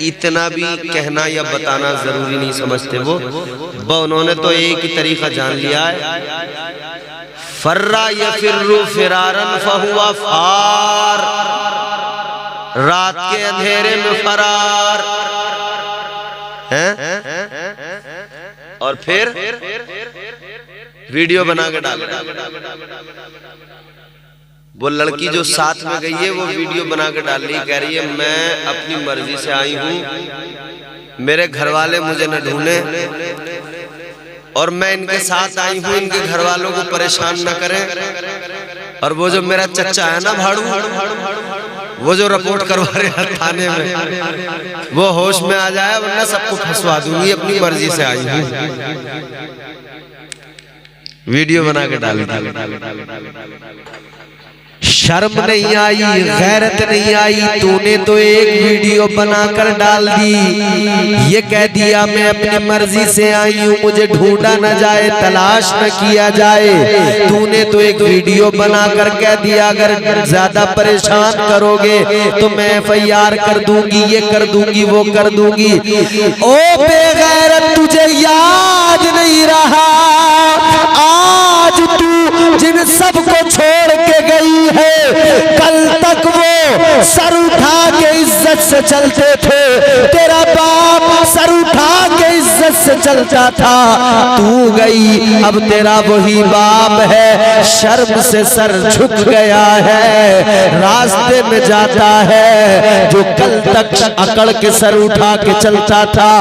इतना भी कहना या बताना जरूरी नहीं समझते। वो उन्होंने तो एक ही तरीका जान लिया है, फर्रा यफिर्रु फिरारन फहुवा फार, रात के अंधेरे में फरार हैं, और फिर वीडियो बना के डाल। वो लड़की जो साथ में गई है वो वीडियो बना के डाल रही, कह रही है मैं अपनी मर्जी से आई हूँ, मेरे घर वाले मुझे न ढूंढे और मैं इनके साथ आई हूँ, इनके घर वालों को परेशान न करें। और वो जो मेरा चच्चा है ना भाड़ू, वो जो रिपोर्ट करवा रहे हैं थाने में, वो होश में आ जाए वरना सबको फंसवा दूंगी, अपनी मर्जी से आई हूँ। वीडियो बना के डाल। शर्म नहीं आई, गैरत नहीं आई, तूने तो एक वीडियो बनाकर डाल दी। ये कह दिया मैं अपनी मर्जी से आई हूँ, मुझे ढूंढा न जाए, तलाश न किया जाए। तूने तो एक वीडियो बनाकर कह दिया अगर ज्यादा परेशान करोगे तो मैं FIR कर दूंगी, ये कर दूंगी, वो कर दूंगी। ओ बेगैरत, तुझे याद नहीं रहा आज तू जिन सबको छोड़ के गई है, कल तक वो सर उठा के इज्जत से चलते थे, तेरा बाप सर उठा के इज्जत से चलता था, तू गई अब तेरा वही बाप है, शर्म से सर झुक गया है, रास्ते में जाता है जो कल तक अकड़ के सर उठा के चलता था,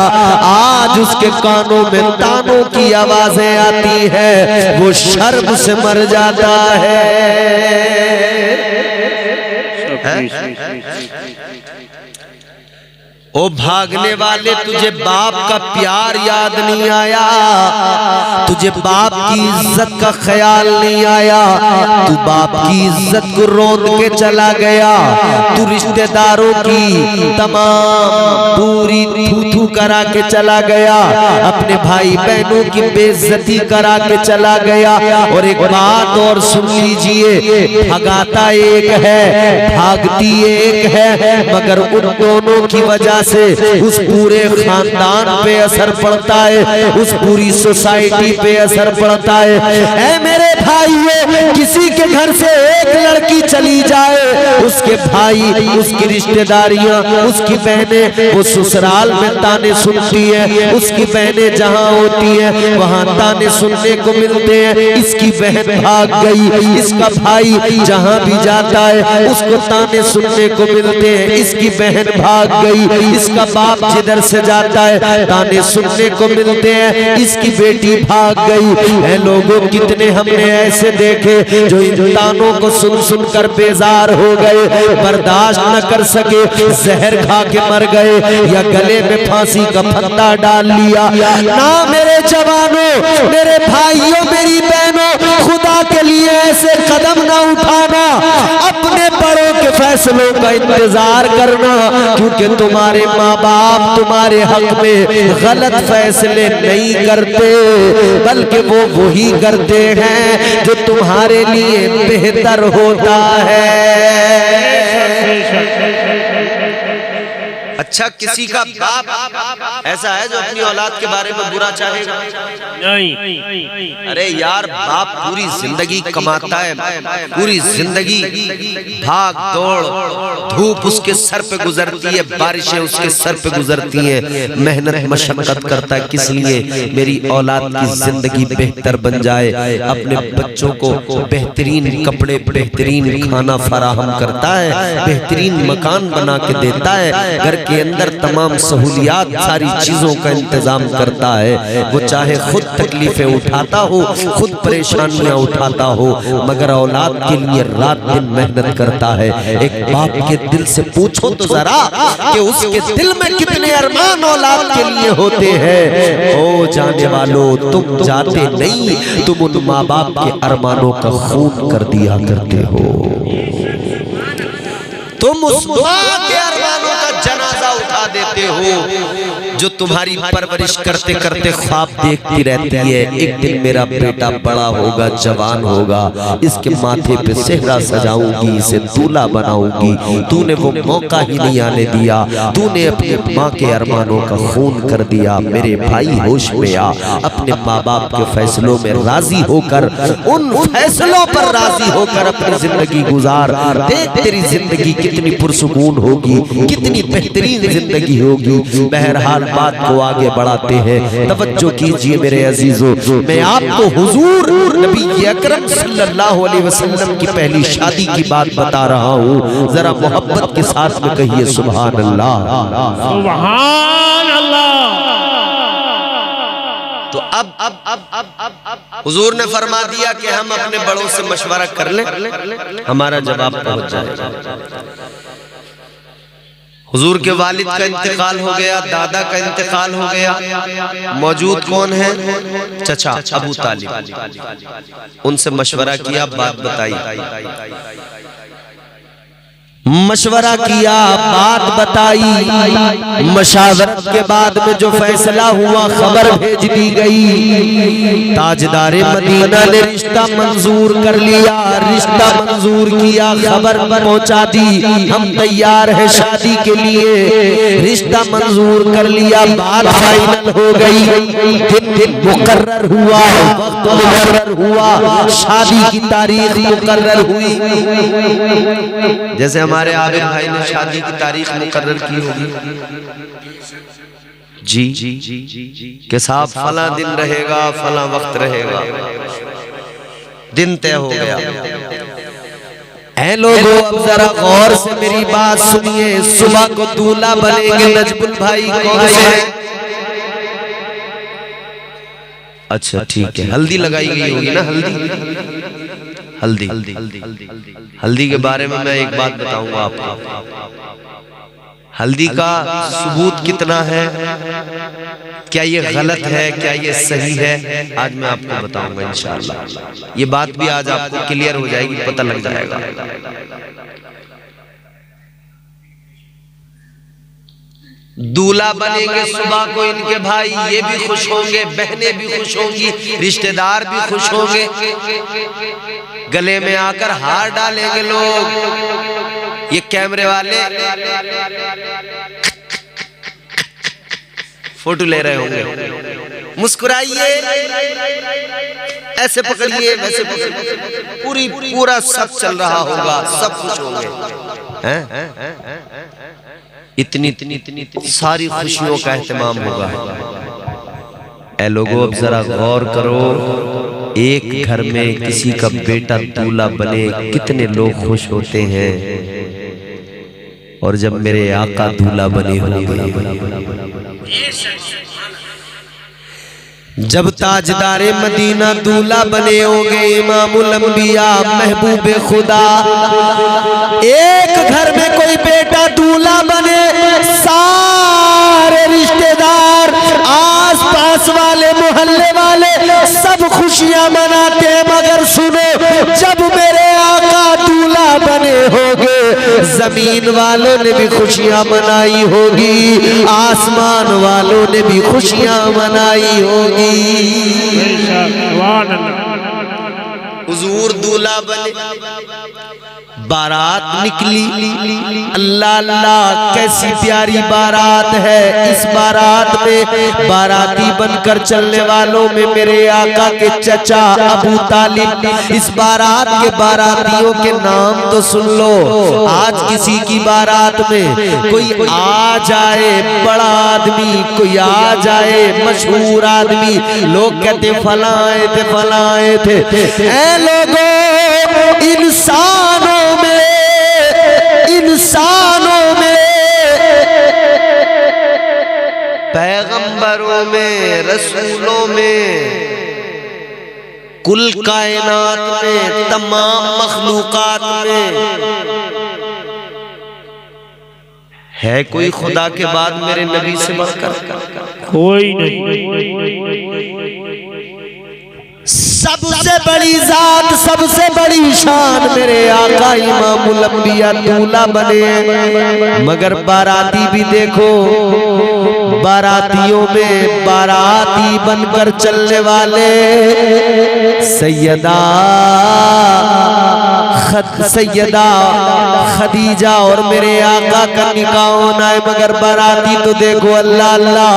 आज उसके कानों में तानों की आवाजें आती है, वो शर्म से मर जाता है। ओ भागने वाले, तुझे बाप का प्यार याद नहीं आया, तुझे बाप की इज्जत का ख्याल नहीं आया, तू बाप की इज्जत को रोंद के चला गया, तू रिश्तेदारों की तमाम पूरी थू करा के चला गया, अपने भाई बहनों की बेइज्जती करा के चला गया। और एक बात और सुन लीजिए, भगाता एक है, भागती एक है, मगर उन दोनों की वजह से उस पूरे खानदान पे असर पड़ता है, उस पूरी सोसाइटी पे असर पड़ता है। ऐ मेरे भाइयों, किसी के घर से एक लड़की चली जाए, उसके भाई, उसकी रिश्तेदारियां, उसकी बहनें वो ससुराल में ताने सुनती है, उसकी बहनें जहां होती है वहां ताने सुनने को मिलते हैं, इसकी बहन भाग गई, इसका भाई जहां भी जाता है उसको ताने सुनने को मिलते हैं, इसकी बहन भाग गई, इसका बाप जिधर से जाता है ताने सुनने को मिलते हैं, इसकी बेटी भाग गई है। लोगों कितने हमने ऐसे देखे जो इन तानों को सुन सुन कर बेजार हो गए, बर्दाश्त न कर सके, जहर खा के मर गए या गले में फांसी का फंदा डाल लिया। ना मेरे जवानों, मेरे भाइयों, मेरी बहनों, खुदा के लिए ऐसे कदम ना उठाना, अपने बड़ों के फैसले फैसलों का इंतजार करना, क्योंकि तुम्हारे माँ बाप तुम्हारे हक में गलत फैसले नहीं करते, बल्कि वो वही करते हैं जो तुम्हारे लिए बेहतर होता है। अच्छा, किसी का बाप ऐसा है जो अपनी औलाद के बारे में बुरा चाहेगा? नहीं। अरे यार, बाप पूरी जिंदगी कमाता है, पूरी जिंदगी भाग दौड़ धूप उसके सर पे गुजरती है, बारिशें उसके सर पे गुजरती हैं, मेहनत मशक्कत करता है किस लिए? मेरी औलाद की जिंदगी बेहतर बन जाए, अपने बच्चों को बेहतरीन कपड़े बेहतरीन खाना फराहम करता है, बेहतरीन मकान बना के देता है, घर के अंदर तमाम सहूलियात सारी चीजों का इंतजाम करता है। वो चाहे खुद तकलीफें उठाता हो, खुद परेशानियां उठाता हो, मगर औलाद के लिए रात दिन मेहनत करता है। एक बाप के दिल से पूछो तो जरा कि उसके दिल में कितने अरमान औलाद के लिए होते हैं। ओ जाने वालों, तुम जाते नहीं, तुम उन माँ बाप के अरमानों का खून कर दिया करते हो। तुम उस माँ के अरमानों का जनाजा उठा देते हो जो तुम्हारी परवरिश करते करते ख्वाब देखती रहती है, एक दिन मेरा बेटा बड़ा होगा, जवान होगा, इसके माथे पे सेहरा सजाऊंगी, इसे दूल्हा बनाऊंगी। तूने वो मौका ही नहीं आने दिया, तूने अपनी माँ के अरमानों का खून कर दिया। मेरे भाई होश में आ, अपने माँ बाप के फैसलों में राजी होकर, उन फैसलों पर राजी होकर अपनी जिंदगी गुजार। देख तेरी जिंदगी कितनी पुरसुकून होगी, कितनी बेहतरीन जिंदगी होगी। बहरहाल बात को आगे बढ़ाते हैं, तवज्जो कीजिए मेरे अजीजों। मैं आपको हुजूर नबी अकरम सल्लल्लाहु अलैहि वसल्लम की पहली शादी की बात बता रहा हूँ, जरा मोहब्बत के साथ में कहिए सुभान अल्लाह, सुभान अल्लाह। तो अब हुजूर ने फरमा दिया कि हम अपने बड़ों से मशवरा कर लें, हमारा जवाब पहुंच जाएगा। हुजूर के वालिद का इंतकाल हो गया, दादा का इंतकाल हो गया, मौजूद कौन है? चचा अबू तालिब। उनसे मशवरा किया, बात बताई, मशवरा किया, बात बताई, मशावरत के बाद में जो फैसला हुआ खबर भेज दी गई। ताजदारे मदीना ने रिश्ता मंजूर कर लिया, रिश्ता मंजूर किया, खबर पहुंचा दी, हम तैयार हैं शादी के लिए। रिश्ता मंजूर कर लिया, बात फाइनल हो गई, दिन मुकर्रर हुआ, वक्त मुकर्रर हुआ, शादी की तारीख मुकर्रर हुई। जैसे हमारे आबिद भाई ने शादी की तारीख मुकर्रर की होगी जी के साथ फला दिन रहेगा, फला वक्त रहेगा, दिन तय हो गया। ऐ लोगों, अब जरा गौर से मेरी बात सुनिए। सुबह को दूल्हा बनेंगे नजमुल भाई, कौन से? अच्छा ठीक है, हल्दी लगाई गई होगी ना, हल्दी हल्दी के बारे में मैं एक बात बताऊंगा आपको। हल्दी का सबूत कितना है, क्या ये गलत है, क्या ये सही है, आज मैं आपको बताऊंगा इंशाअल्लाह। ये बात भी आज आपको क्लियर हो जाएगी, पता लग जाएगा। दूल्हा बनेंगे सुबह को इनके भाई, ये भी खुश होंगे, बहनें भी खुश होंगी, रिश्तेदार भी खुश होंगे, गले में आकर हार डालेंगे लोग। ये कैमरे वाले फोटो ले रहे होंगे, मुस्कुराइए, ऐसे पकड़िए, वैसे पकड़िए, पूरा सब चल रहा होगा, सब खुश होंगे, इतनी सारी खुशियों का एहतमाम होगा। ऐ लोगों, अब जरा गौर करो, एक घर में किसी का बेटा दूल्हा बने कितने लोग खुश होते हैं, और जब मेरे आका दूल्हा बने होंगे, जब ताजदारे मदीना दूल्हा बने होंगे, इमामुल अंबिया महबूब खुदा, एक घर में कोई बेटा दूल्हा बने, सारे रिश्तेदार, आस पास वाले, मोहल्ले वाले सब खुशियां मनाते हैं, मगर सुनो, जब मेरे आका दूल्हा बने होंगे, जमीन वालों ने भी खुशियां मनाई होगी, आसमान वालों ने भी खुशियां मनाई होगी। हुजूर दूल्हा बने, बारात निकली, अल्लाह अल्लाह कैसी प्यारी बारात है। इस बारात में बाराती बनकर चलने वालों में मेरे आका के चचा अबू तालिब। इस बारात के बारातियों के नाम तो सुन लो। आज किसी की बारात में कोई आ जाए बड़ा आदमी, कोई आ जाए मशहूर आदमी, लोग कहते फला आए थे, फला आए थे। ऐ लोगों, इंसानों में, पैगंबरों में, रसूलों में, कुल कायनात में, तमाम मखलूकात में है कोई खुदा के बाद मेरे नबी से बढ़कर? कोई नहीं। सबसे बड़ी जात, सबसे बड़ी शान मेरे आका इमामुल अंबिया दूल्हा बने हैं। मगर बाराती भी देखो, बारातियों में बाराती बनकर चलने वाले सैयदा खदीजा और मेरे आका का निकाह होना है। मगर बाराती तो देखो अल्लाह अल्लाह,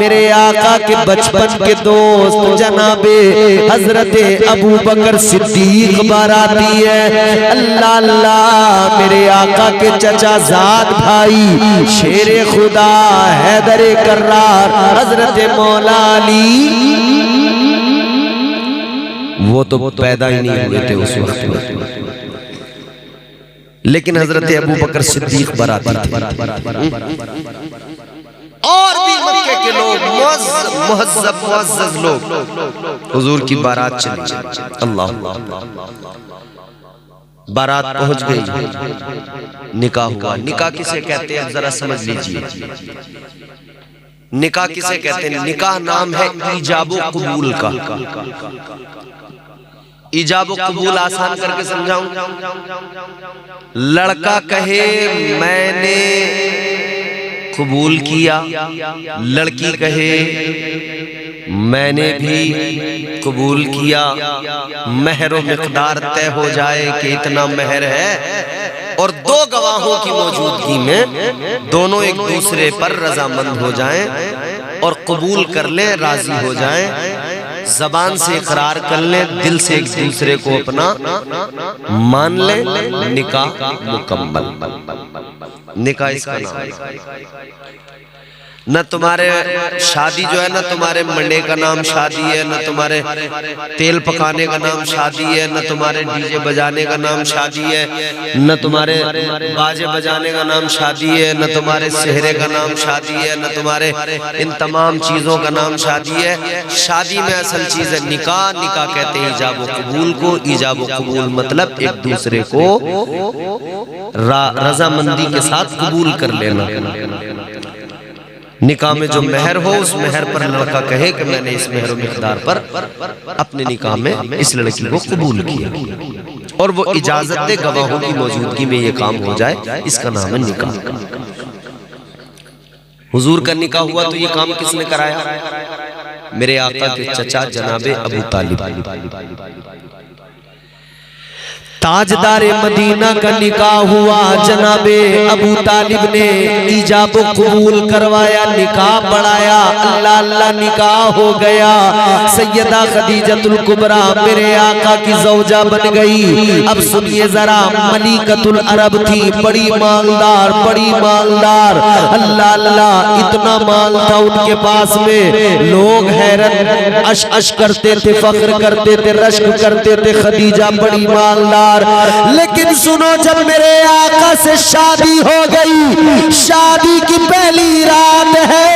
मेरे आका के बचपन के दोस्त जनाबे हजरत अबू बकर सिद्दीक बाराती है। अल्लाह अल्लाह, मेरे आका के चचा जाद भाई शेरे खुदा हैदर कर्रार हजरत मौला अली, वो तो पैदा ही नहीं हुए थे उस वक्त में, लेकिन हजरत अबू बकर सिद्दीक बाराती थे। और भी मक्के के लोग मुहज्जब मुअज़्ज़ज़ लोग हुजूर की बारात चली। अल्लाह, बारात पहुंच गई, निकाह हुआ। निकाह किसे कहते हैं जरा समझ लीजिए। निकाह किसे कहते हैं? निकाह नाम है ईजाब व कबूल का। ईजाब व कबूल आसान करके समझाऊं, लड़का कहे मैंने कबूल किया, लड़की कहे मैंने भी कबूल किया, महर व मिक़दार तय हो जाए कि इतना महर है, और दो गवाहों की मौजूदगी में दोनों एक दूसरे पर रजामंद हो जाएं और कबूल कर लें, राजी हो जाएं, जबान से इकरार कर लें, दिल से एक दूसरे को अपना मान लें, निकाह मुकम्मल। निकाह इसका नाम है। न तुम्हारे शादी जो है, न तुम्हारे मंडे का नाम शादी है, न तुम्हारे तेल पकाने का नाम शादी है, न तुम्हारे डीजे बजाने का नाम शादी है, न तुम्हारे बाजे बजाने का नाम शादी है, न तुम्हारे सेहरे का नाम शादी है, न तुम्हारे इन तमाम चीजों का नाम शादी है। शादी में असल चीज है निकाह। निकाह कहते हैं ईजाब व कबूल को। ईजाब व कबूल मतलब एक दूसरे को रजामंदी के साथ कबूल कर लेना। निकाह में जो महर हो, उस महर पर लड़का कहे कि मैंने इस महर व मिक़दार पर अपने निकाह में इस लड़की को कबूल किया, और वो इजाजत दे, गवाहों की मौजूदगी में ये काम हो जाए, इसका नाम है निकाह। हुजूर का निकाह हुआ तो ये काम किसने कराया? मेरे आका के चचा जनाबे अबू तालिब। ताजदारे मदीना का निकाह हुआ, जनाबे अबू तालिब ने ईजाब कबूल करवाया, निकाह पढ़ाया, अल्लाह अल्लाह निकाह हो गया। सैयदा खदीजतुल कुबरा मेरे आका की ज़ौजा बन गई। अब सुनिए जरा, मलिकतुल अरब थी, बड़ी मालदार, बड़ी मालदार। अल्लाह अल्लाह, इतना माल था उनके पास में, लोग हैरत अश अश करते थे, फख्र करते थे, रश्क करते थे, खदीजा बड़ी मालदार। लेकिन सुनो, जब मेरे आका से शादी हो गई, शादी की पहली रात है,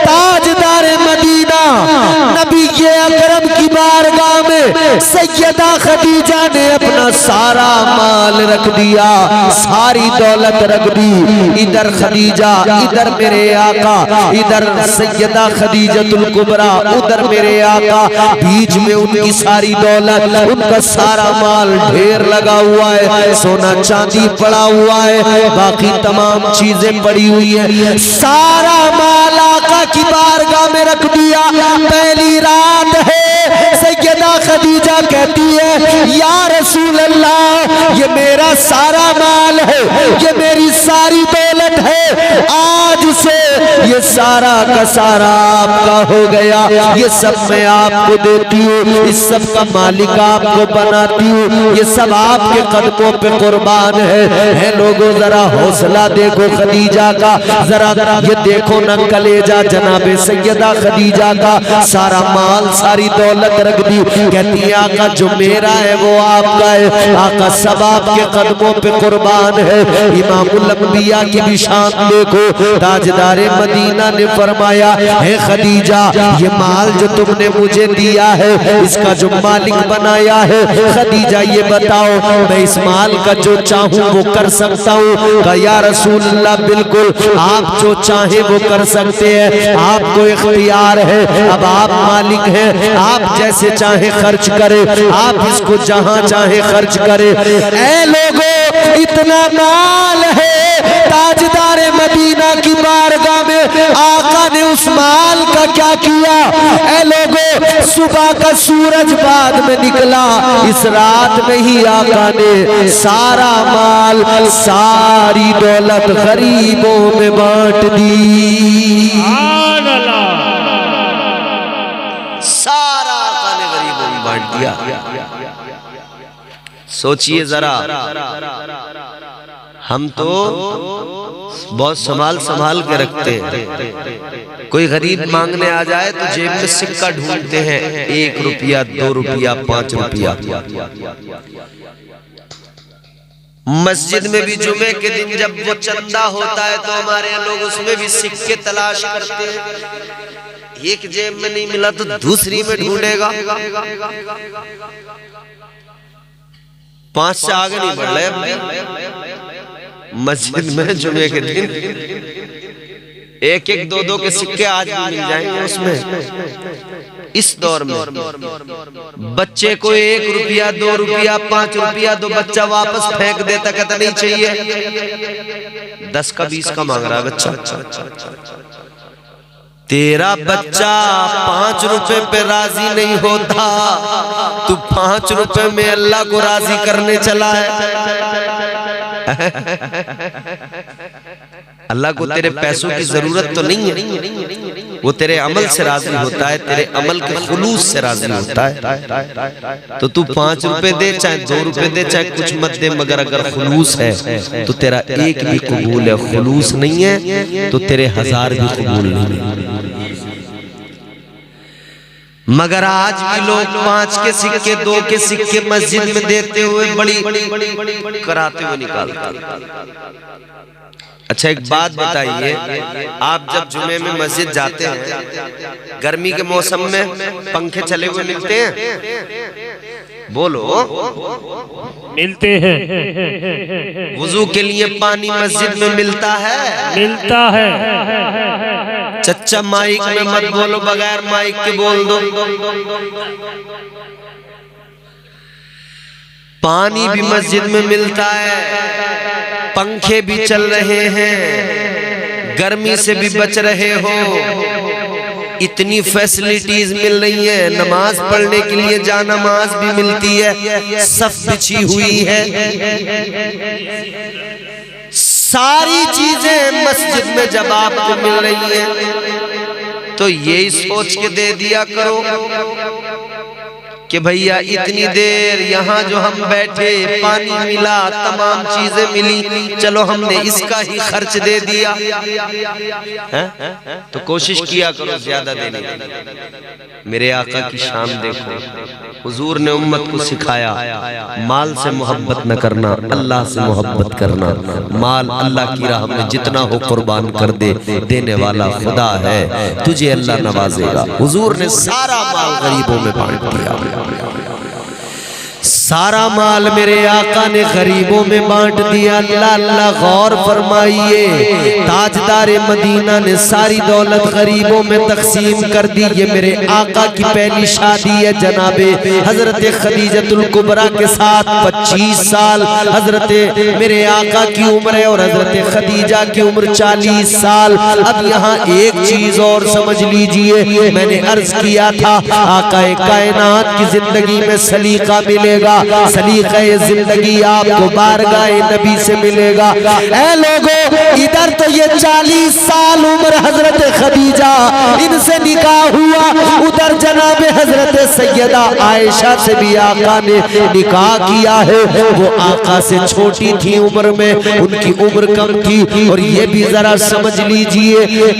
ताजदार मदीना नबी के अकरम की बारगाह में में सैयदा खदीजा ने अपना सारा माल रख दिया, सारी दौलत रख दी। इधर खदीजा, इधर मेरे आका, इधर सैयदा खदीजतुल कुबरा, उधर मेरे आका, बीच में उनकी सारी दौलत, उनका सारा माल ढेर लगा हुआ है, सोना चांदी पड़ा हुआ है, बाकी तमाम चीजें पड़ी हुई है। सारा माल आका की बारगाह में रख दिया। पहली रात है, सैयदा खदीजा कहती है या रसूल अल्लाह, ये मेरा सारा माल है, ये मेरी सारी दौलत है, आज से ये सारा का सारा आपका हो गया, ये सब मैं आपको देती हूँ, इस सब का मालिक आपको बनाती हूँ, ये सब आपके कदमों पे कुर्बान है। लोगों जरा हौसला देखो खदीजा का, जरा ये देखो न कलेजा जनाबे सैयदा खदीजा का, सारा माल सारी दौलत रख दी। कहती है आका जो मेरा है वो आपका है, आका सब आपके कदमों पे कुर्बान है। इमामुल अंबिया की भी शान देखो, ताजदारे मदीना ने फरमाया है खदीजा ये माल जो तुमने मुझे दिया है इसका जो मालिक बनाया है, खदीजा ये बताओ मैं इस माल का जो चाहूं वो कर सकता हूँ? कहा या रसूल अल्लाह बिल्कुल, आप जो चाहे वो कर सकते हैं, आपको इख्तियार है, अब आप मालिक हैं, आप जैसे चाहे खर्च करें, आप इसको जहां चाहे खर्च करें। ऐ लोगों इतना माल है, ताजदारे मदीना की बारगाह में आका ने उस माल का क्या किया? ऐ लोगों सुबह का सूरज बाद में निकला, इस रात में ही आका ने सारा माल सारी दौलत गरीबों में बांट दी। सारा आका ने गरीबों में बांट दिया। सोचिए जरा, हम तो बहुत संभाल के रखते हैं, कोई गरीब मांगने आ जाए तो जेब में सिक्का ढूंढते हैं, 1 रुपया 2 रुपया 5 रुपया। मस्जिद में भी जुमे के दिन जब वो चंदा होता है तो हमारे यहाँ लोग उसमें भी सिक्के तलाश करते हैं, एक जेब में नहीं मिला तो दूसरी में ढूंढेगा। 5 से आगे नहीं बढ़ रहे। मस्जिद में जुमे के दिन 1-1 2-2 के सिक्के आज भी मिल जाएंगे उसमें। इस दौर में बच्चे को 1 रुपया 2 रुपया 5 रुपया दो, बच्चा वापस फेंक देता, कहता नहीं चाहिए। 10 का 20 का मांग रहा है बच्चा। तेरा बच्चा 5 रुपए पे राजी नहीं होता, तू 5 रुपए में अल्लाह को राजी करने चला है। अल्लाह को तेरे पैसों की जरूरत तो नहीं है, वो तेरे अमल से राजी होता है, तेरे अमल के खुलूस से राजी होता है। तो तू 5 रुपए दे चाहे 2 रुपए दे चाहे कुछ मत दे, मगर अगर खुलूस है तो तेरा एक भी कबूल है, खुलूस नहीं है तो तेरे 1000 भी कबूल नहीं है। मगर आज भी लोग 5 के सिक्के 2 के सिक्के मस्जिद में देते हुए बड़ी कराते हुए निकालते। अच्छा एक बात बताइए, आप जब जुमे में मस्जिद जाते हैं, गर्मी के मौसम में पंखे चले हुए मिलते हैं? बोलो मिलते हैं। वुजू के लिए पानी मस्जिद में मिलता है? मिलता है। चच्चा माइक में मत बोलो, बगैर माइक के बोल दो। पानी भी मस्जिद में मिलता है, पंखे भी चल रहे हैं, गर्मी से भी बच रहे हो, इतनी फैसिलिटीज मिल रही है, नमाज पढ़ने के लिए जा नमाज भी मिलती है, सफ बिछी हुई है, सारी चीजें मस्जिद में जब आपको मिल रही है तो यही सोच के दे दिया करो कि भैया इतनी देर यहाँ जो हम बैठे, पानी मिला, तमाम चीजें मिली, चलो हमने इसका ही खर्च दे दिया है? तो कोशिश किया करो ज्यादा देने की। मेरे आका की शान देखो, हुजूर ने उम्मत को सिखाया माल से मोहब्बत न करना, अल्लाह से मोहब्बत करना। माल अल्लाह की राह में जितना हो कुर्बान कर दे, देने वाला खुदा है, तुझे अल्लाह नवाजेगा। हुजूर ने सारा माल गरीबों में बांट दिया। सारा माल मेरे आका ने गरीबों में बांट दिया। अल्लाह अल्लाह गौर फरमाइए, ताजदार मदीना ने सारी दौलत गरीबों में तकसीम कर दी। ये मेरे आका की पहली शादी है जनाबे हजरत खदीजतुल कुबरा के साथ। 25 साल हजरत मेरे आका की उम्र है और हजरत खदीजा की उम्र 40 साल। अब यहाँ एक चीज और समझ लीजिए, मैंने अर्ज किया था आका कायनात की जिंदगी में सलीका मिलेगा। सलीका जिंदगी आपको बारगाह नबी से मिलेगा। ऐ लोगों, इधर तो ये 40 साल उम्र हजरत खदीजा, इनसे निकाह हुआ। उधर जनाब हजरत सैयदा आयशा से भी आका ने निकाह किया है। वो आका से छोटी थी उम्र में, उनकी उम्र कम थी। और ये भी जरा समझ लीजिए,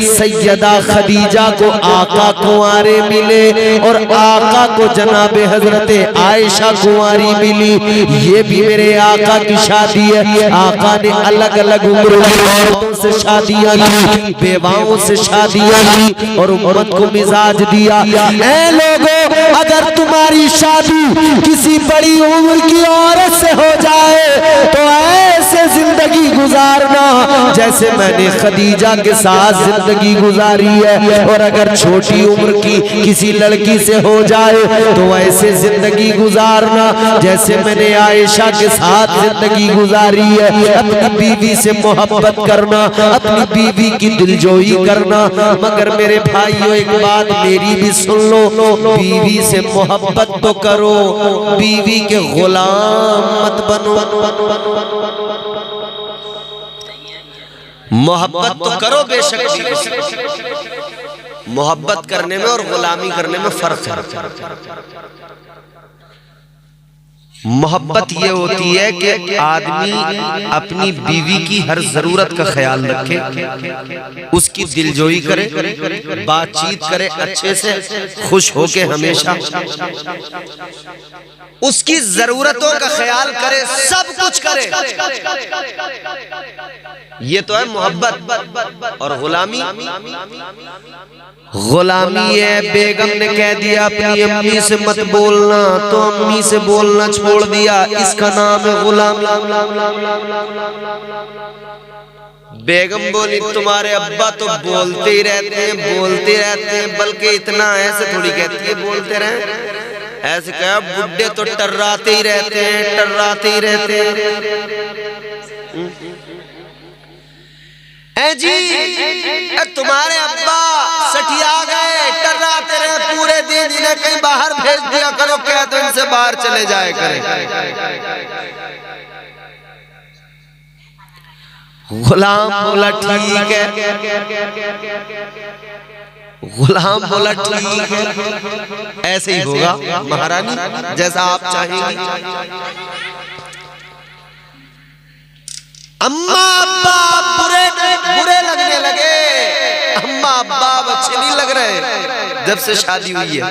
सैयदा खदीजा को आका कुंवारे मिले और आका को जनाब हजरत आयशा कुंवारी मिली। ये भी मेरे आका की शादी है। आका ने अलग अलग उम्र औरतों से शादियां की, बेवाओं से शादियां की और उम्मत को मिजाज दिया। ऐ लोगों, अगर तुम्हारी शादी किसी बड़ी उम्र की औरत से हो जाए तो ऐसे जिंदगी गुजारना जैसे मैंने खदीजा के साथ जिंदगी गुजारी है। और अगर छोटी उम्र की किसी लड़की से हो जाए तो ऐसे जिंदगी गुजारना जैसे मैंने आयशा के साथ जिंदगी गुजारी है। अपनी बीवी से मोहब्बत करना, अपनी बीवी की दिलजोई करना। मगर मेरे भाइयों, एक बात मेरी भी सुन लो, बीवी से मोहब्बत तो करो, बीवी के गुलाम मत बनो। मोहब्बत तो करो बेशक, मोहब्बत करने में और गुलामी करने में फर्क है। मोहब्बत ये होती है कि आदमी अपनी बीवी की हर जरूरत का ख्याल रखे, उसकी दिलजोई करे, बातचीत करे अच्छे से, खुश होके हमेशा उसकी जरूरतों का ख्याल करे, सब कुछ करे। ये तो है मोहब्बत। और गुलामी, गुलामी है। बेगम ने कह दिया अपनी अम्मी से मत बोलना, तो अम्मी से बोलना छोड़ दिया, इसका नाम है गुलाम। बेगम बोली तुम्हारे अब्बा तो बोलते ही रहते हैं, बोलते रहते हैं, बल्कि इतना ऐसे थोड़ी कहती है बोलते रहे, ऐसे कहा बुड्ढे तो टर्राते ही रहते हैं, टर्राते ही रहते हैं। जी तुम्हारे अब्बा सठिया गए, टर्राते रहे पूरे दिन, इन्हें कहीं बाहर भेज दिया करो, क्या तो इनसे बाहर चले जाए करें। गुलाम बोला ठीक है, गुलाम बोला ठीक है, ऐसे ही होगा महारानी, जैसा आप चाहेंगी। अम्मा अब्बा बुरे लगने लगे, अम्मा अब्बा अच्छे नहीं लग रहे जब से शादी हुई है।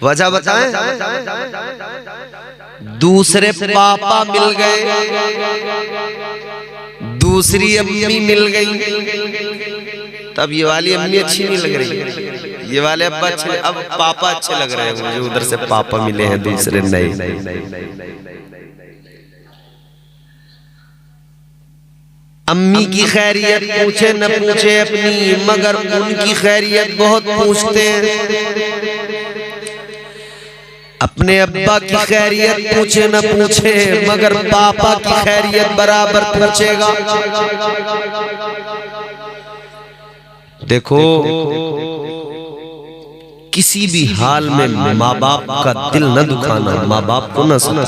वजह बताएं? दूसरे पापा मिल गए, दूसरी अम्मी मिल गई, तब ये वाली अम्मी अच्छी नहीं लग रही, ये वाले अब्बा अच्छे, अब पापा अच्छे लग रहे हैं मुझे, उधर से पापा मिले हैं दूसरे नए। अम्मी की खैरियत पूछे न पूछे अपनी, मगर उनकी खैरियत बहुत पूछते हैं। अपने अब्बा की खैरियत पूछे न पूछे, मगर पापा की खैरियत बराबर पूछेगा। देखो, किसी भी हाल में माँ बाप का दिल न दुखाना, माँ बाप को न सुना।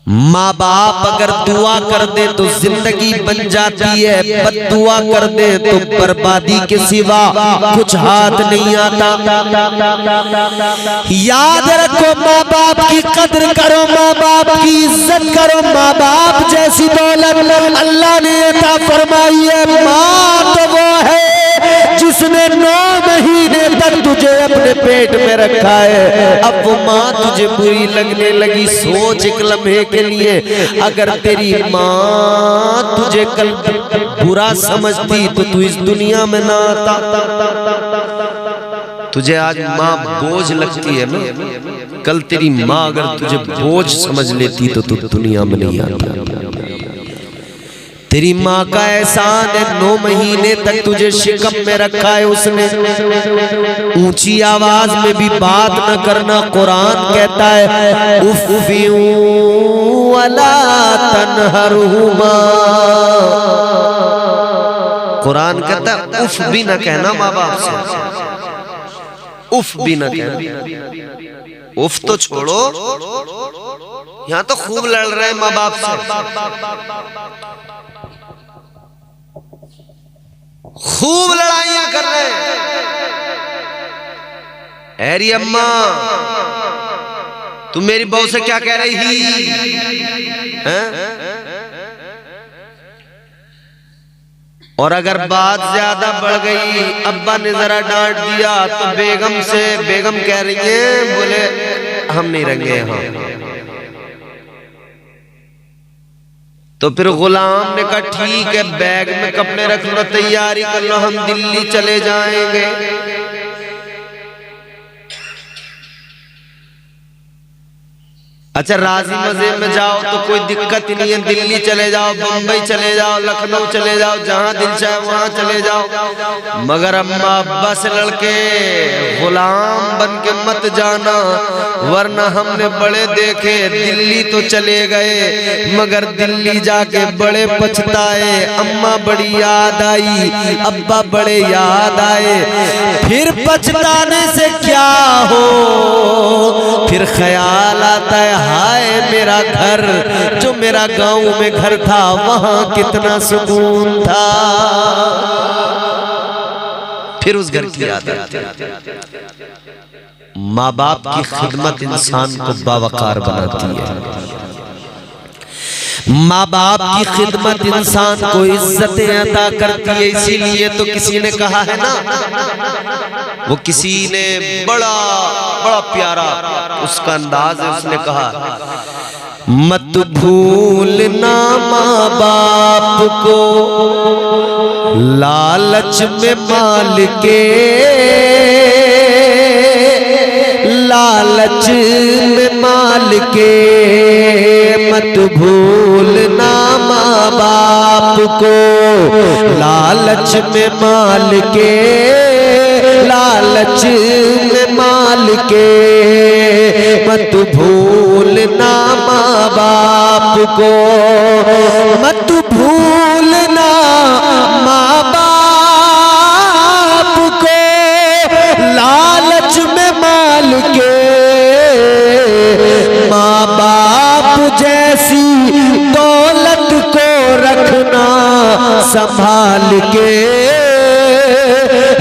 माँ बाप अगर दुआ कर दे तो जिंदगी बन जाती है, बद्दुआ कर दे तो बर्बादी के सिवा कुछ हाथ नहीं आता। याद रखो, माँ बाप की कद्र करो, माँ बाप की इज्जत करो। माँ बाप जैसी दौलत अल्लाह ने अता फरमाई है। माँ तो वो है जिसने 9 महीने तक तुझे अपने पेट में रखा है। अब वो माँ तुझे बुरी लगने लगी, सोच एक लम्हे के लिए, अगर तेरी माँ तुझे कल बुरा समझती तो तू इस दुनिया में ना आता। तुझे आज माँ बोझ लगती है ना, कल तेरी माँ अगर तुझे बोझ समझ लेती तो तू दुनिया में नहीं आता। तेरी माँ का एहसान है, 9 महीने तक तुझे शिकम में रखा है उसने। ऊंची आवाज में भी बात न करना, कुरान कहता है उफ़्फ़ियू वला तन्हरुहुमा। कुरान कहता है उफ भी न कहना माँ बाप से, उफ भी न कहना। उफ तो छोड़ो, यहाँ तो खूब लड़ रहे हैं माँ बाप से, खूब लड़ाइयां कर रहे हैं। अरे अम्मा तुम मेरी बहू से क्या कह रही हैं? और अगर बात ज्यादा बढ़ गई, अब्बा ने जरा डांट दिया तो बेगम कह रही है, बोले हम नहीं रहेंगे यहाँ। तो फिर गुलाम ने कहा ठीक है, बैग में कपड़े रख लो, तैयारी कर लो, हम दिल्ली चले जाएंगे। अच्छा राजी मजे में जाओ तो कोई दिक्कत ही नहीं है, दिल्ली चले जाओ, बम्बई चले जाओ, लखनऊ चले जाओ, जहां दिल चाहे वहां चले जाओ, मगर अम्मा अब्बा से लड़के गुलाम बन के मत जाना, वरना हमने बड़े देखे दिल्ली तो चले गए मगर दिल्ली जाके बड़े पछताए। अम्मा बड़ी याद आई, अब्बा बड़े याद आए, फिर पछताने से क्या हो, फिर ख्याल आता है हाय मेरा घर, जो मेरा गांव में घर था वहां कितना सुकून था। फिर उस घर की याद आती है। माँ बाप की खिदमत इंसान को बावकार बनाती है, माँ बाप की खिदमत इंसान को इज्जतें अता करती है। इसीलिए तो किसी ने कहा है ना, वो किसी ने बड़ा बड़ा प्यारा उसका अंदाज है, उसने कहा मत भूलना माँ बाप को लालच में माल के, लालच में माल के, मत भूलना माँ बाप को लालच में माल के, लालच में माल के, मत भूलना माँ बाप को, मत भूलना माँ बाप को लालच में माल के, माँ बाप जैसी दौलत को रखना संभाल के,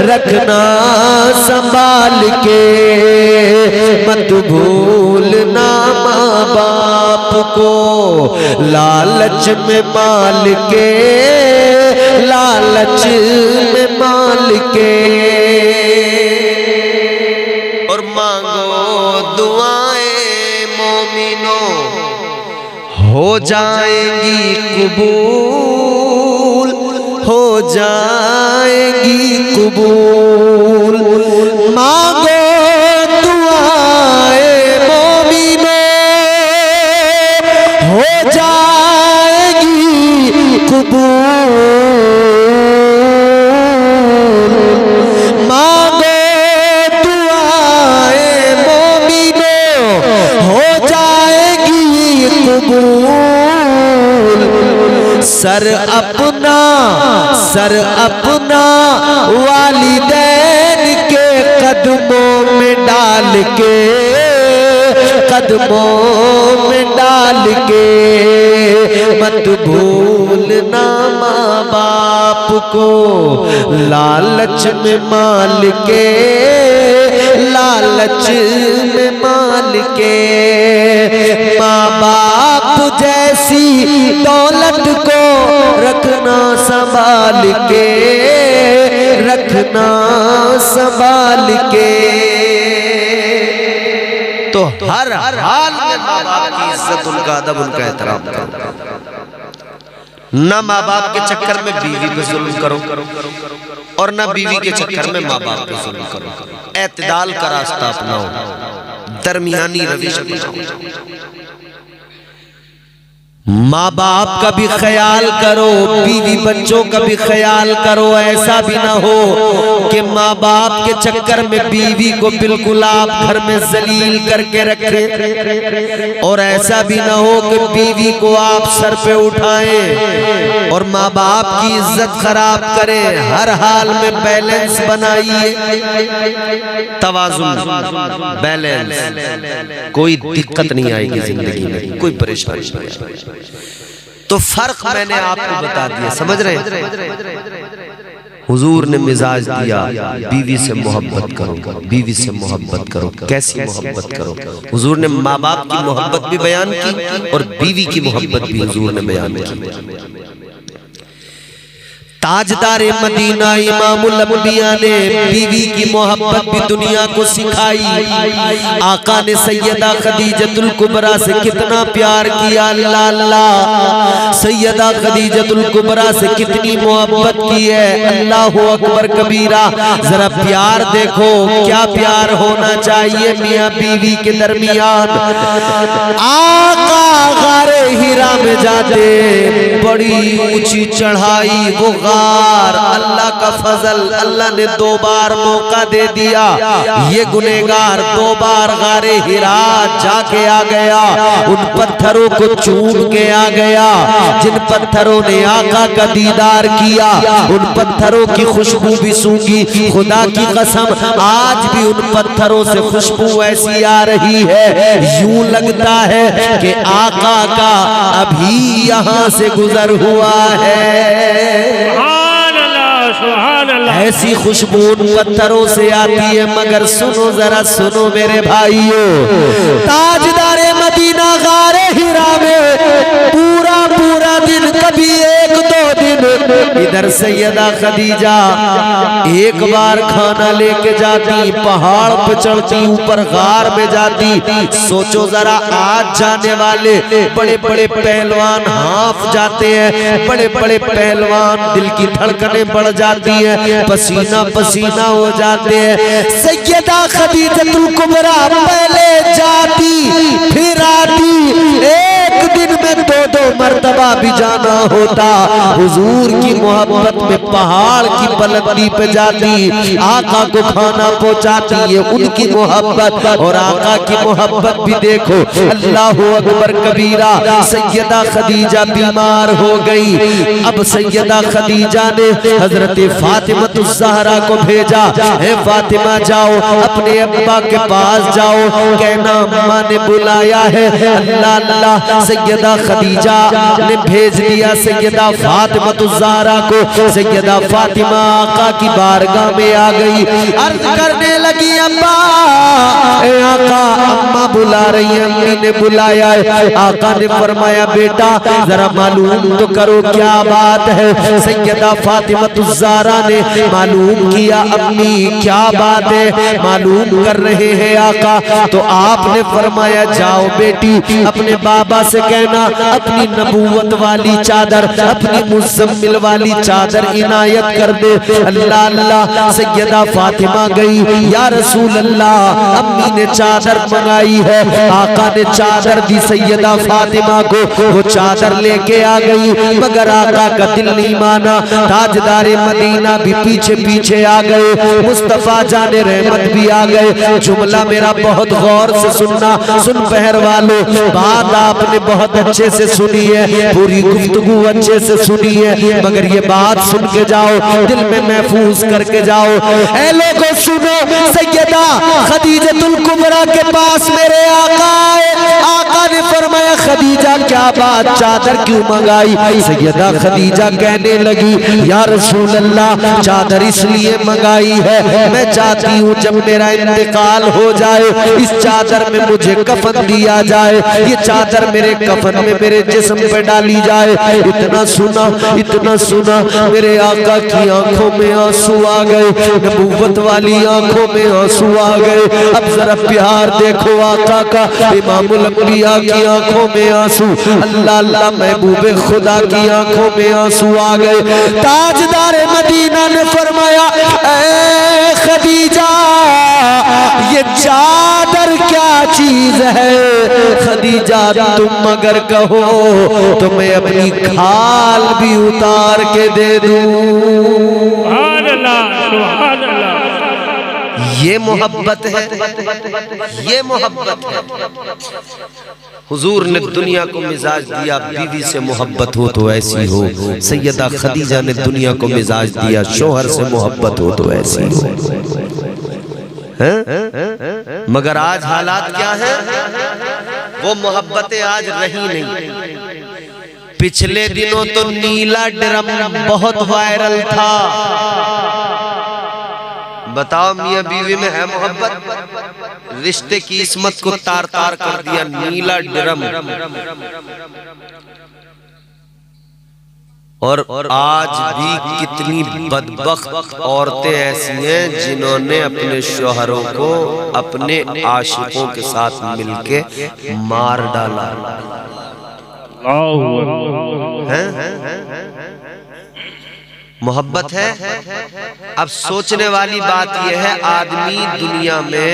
रखना संभाल के, मत भूलना माँ बाप को लालच में माल के, लालच में माल के। और मांगो दुआएं मोमिनो हो जाएंगी कबूल, हो जाएंगी कबूल। मांगो दुआएं मोमिनो हो जाएंगी कबूल, मांगो दुआएं मोमिनो हो जाएगी कबूल। सर अपना वालिदैन के कदमों में डाल के, कदमों में डाल के, मत भूलना माँ बाप को लालच में माल के, लालच में माल के। माँ बाप जैसी दौलत को रखना संभाल के, रखना संभाल के। तो हर हाल में माँ बाप की इज्जत, उनका अदब, उनका एहतराम करो। ना माँ बाप के चक्कर में बीवी पे जुल्म करो और ना बीवी के चक्कर में माँ बाप पे जुल्म करो। एतदाल का रास्ता अपनाओ, दरमियानी रविश अपनाओ। माँ बाप का भी ख्याल करो, बीवी बच्चों का भी ख्याल करो। ऐसा भी ना हो कि माँ बाप के चक्कर में बीवी को बिल्कुल आप घर में जलील करके रखें, और ऐसा भी ना हो कि बीवी को आप सर पे उठाएं और माँ बाप की इज्जत खराब करें। हर हाल में बैलेंस बनाइए, तवाज़ुन, बैलेंस। कोई दिक्कत नहीं आएगी जिंदगी में, कोई परेशानी नहीं आएगी। तो फर्क मैंने आपको बता दिया, समझ रहे हैं? हुजूर ने मिजाज दिया, बीवी से मोहब्बत करो, बीवी से मोहब्बत करो। कैसी मोहब्बत करो? हुजूर ने माँ बाप की मोहब्बत भी बयान की और बीवी की मोहब्बत भी हुजूर ने बयान की। ताजदार मदीना इमामुल अंबिया ने बीवी की मोहब्बत भी दुनिया को सिखाई। आका ने सैयदा खदीजतुल कुबरा से कितना प्यार किया, अल्लाह अल्लाह। सैयदा खदीजतुल कुबरा से कितनी मोहब्बत की है, अल्लाहु अकबर कबीरा। जरा प्यार देखो, क्या प्यार होना चाहिए मियाँ बीवी के दरमियान। आका गारे हिरा में जाते, बड़ी ऊंची चढ़ाई, वो अल्लाह का फजल, अल्लाह ने 2 बार मौका दे दिया। ये गुनहगार 2 बार गारे हिरा जाके आ गया, उन पत्थरों को चूम के आ गया जिन पत्थरों ने आका का दीदार किया। उन पत्थरों की खुशबू भी सूंघी। खुदा की कसम, आज भी उन पत्थरों से खुशबू ऐसी आ रही है, यूं लगता है कि आका का अभी यहाँ से गुजर हुआ है। ऐसी खुशबू पत्थरों से आती है। मगर सुनो, जरा सुनो मेरे भाइयों, ताजदारे मदीना गारे हिरा में पूरा दिन, कभी 1-2 दिन इधर सैयदा खदीजा एक बार खाना लेके जाती, पहाड़ पे चढ़ती, ऊपर गार में जाती। सोचो जरा, आज जाने वाले बड़े बड़े पहलवान हाफ जाते हैं, बड़े बड़े पहलवान, दिल की धड़कनें बढ़ जाती है, पसीना पसीना हो जाते हैं। सैयदा खदीजतुल कुबरा पहले जाती फिर आती, एक दिन में 2-2 मर्तबा भी जाना होता। हुजूर की मोहब्बत में पहाड़ की बुलंदी पे जाती, आका को खाना पहुंचाती है, उनकी मोहब्बत। और आका की मोहब्बत भी देखो, अल्लाहु अकबर कबीरा। सैयदा खदीजा बीमार हो गई। अब सैयदा खदीजा ने हजरत फातिमा ज़हरा को भेजा, है फातिमा जाओ अपने अब्बा के पास जाओ, कहना अम्मा ने बुलाया है। अल्लाह अल्लाह, सैयदा खदीजा ने भेज दिया सैयदा फातिमा ज़हरा को। सैयदा फातिमा आका की बारगाह में आ गई, अर्ज करने लगी, अब्बा ए आका, अम्मा बुला रही है, अम्मी ने बुलाया है। आका ने फरमाया, बेटा जरा मालूम तो करो क्या बात है। सैयदा फातिमा ज़हरा ने मालूम किया, अम्मी क्या बात है? मालूम कर रहे हैं आका। तो आपने फरमाया, जाओ बेटी अपने बाबा से कहना अपनी नबूवत वाली चादर, अपनी मुज़म्मिल वाली चादर इनायत कर दे। अल्लाह अल्लाह, सैयदा फातिमा गई, या रसूल अल्लाह, अम्मी ने चादर मंगाई है। आका ने चादर दी सैयदा फातिमा को, वो चादर लेके आ गई, मगर आका का दिल नहीं माना। ताजदारे मदीना भी पीछे पीछे आ गए, मुस्तफा जाने रहमत भी आ गए। जुमला मेरा बहुत गौर से सुनना, सुन पहर वालों, बात आपने बहुत अच्छे से सुनी है, पूरी गुफ्तगू अच्छे से सुनी है, मगर ये बात सुन के जाओ, दिल में महफूज करके जाओ। ऐ लोगों सुनो, सैयदा खदीजतुल कुबरा के पास मेरे आका आए। आका ने फरमाया, खदीजा क्या बात, चादर क्यों मंगाई? सैयदा खदीजा कहने लगी, या रसूल अल्लाह, चादर इसलिए मंगाई है, मैं चाहती हूँ जब मेरा इंतकाल हो जाए, इस चादर में मुझे कफन दिया जाए, ये चादर मेरे कफन में मेरे जिस्म पे डाली जाए। इतना सुना मेरे आका की आंखों में आंसू आ गए, नबूवत वाली आंखों में आंसू आ गए। अब जरा प्यार देखो आका का, इमामुल अंबिया की आंखों में आंसू, अल्लाह अल्लाह महबूबे खुदा की आंखों में आंसू आ गए। ताजदार मदीना ने फरमाया, ऐ खदीजा ये चादर क्या चीज है? खदीजा तुम अगर कहो तो मैं अपनी खाल भी उतार के दे दूं। सुभान अल्लाह, सुभान अल्लाह। ये मोहब्बत है, ये मोहब्बत है। हुजूर ने दुनिया को मिजाज दिया, बीवी से मोहब्बत हो तो ऐसी हो। सैयदा खदीजा ने दुनिया को मिजाज दिया, शोहर से मोहब्बत हो तो ऐसी हो। हैं? मगर आज हालात क्या है? वो मोहब्बतें आज रही नहीं। पिछले दिनों तो नीला ड्रम बहुत वायरल था। बताओ मियां बीवी में है मोहब्बत? रिश्ते की इस्मत को तार तार कर दिया नीला ड्रम। और आज भी कितनी बदबख्त औरतें ऐसी हैं जिन्होंने अपने शौहरों को अपने आशिकों के साथ मिलके मार डाला है? मोहब्बत है। अब सोचने वाली बात यह है, आदमी दुनिया में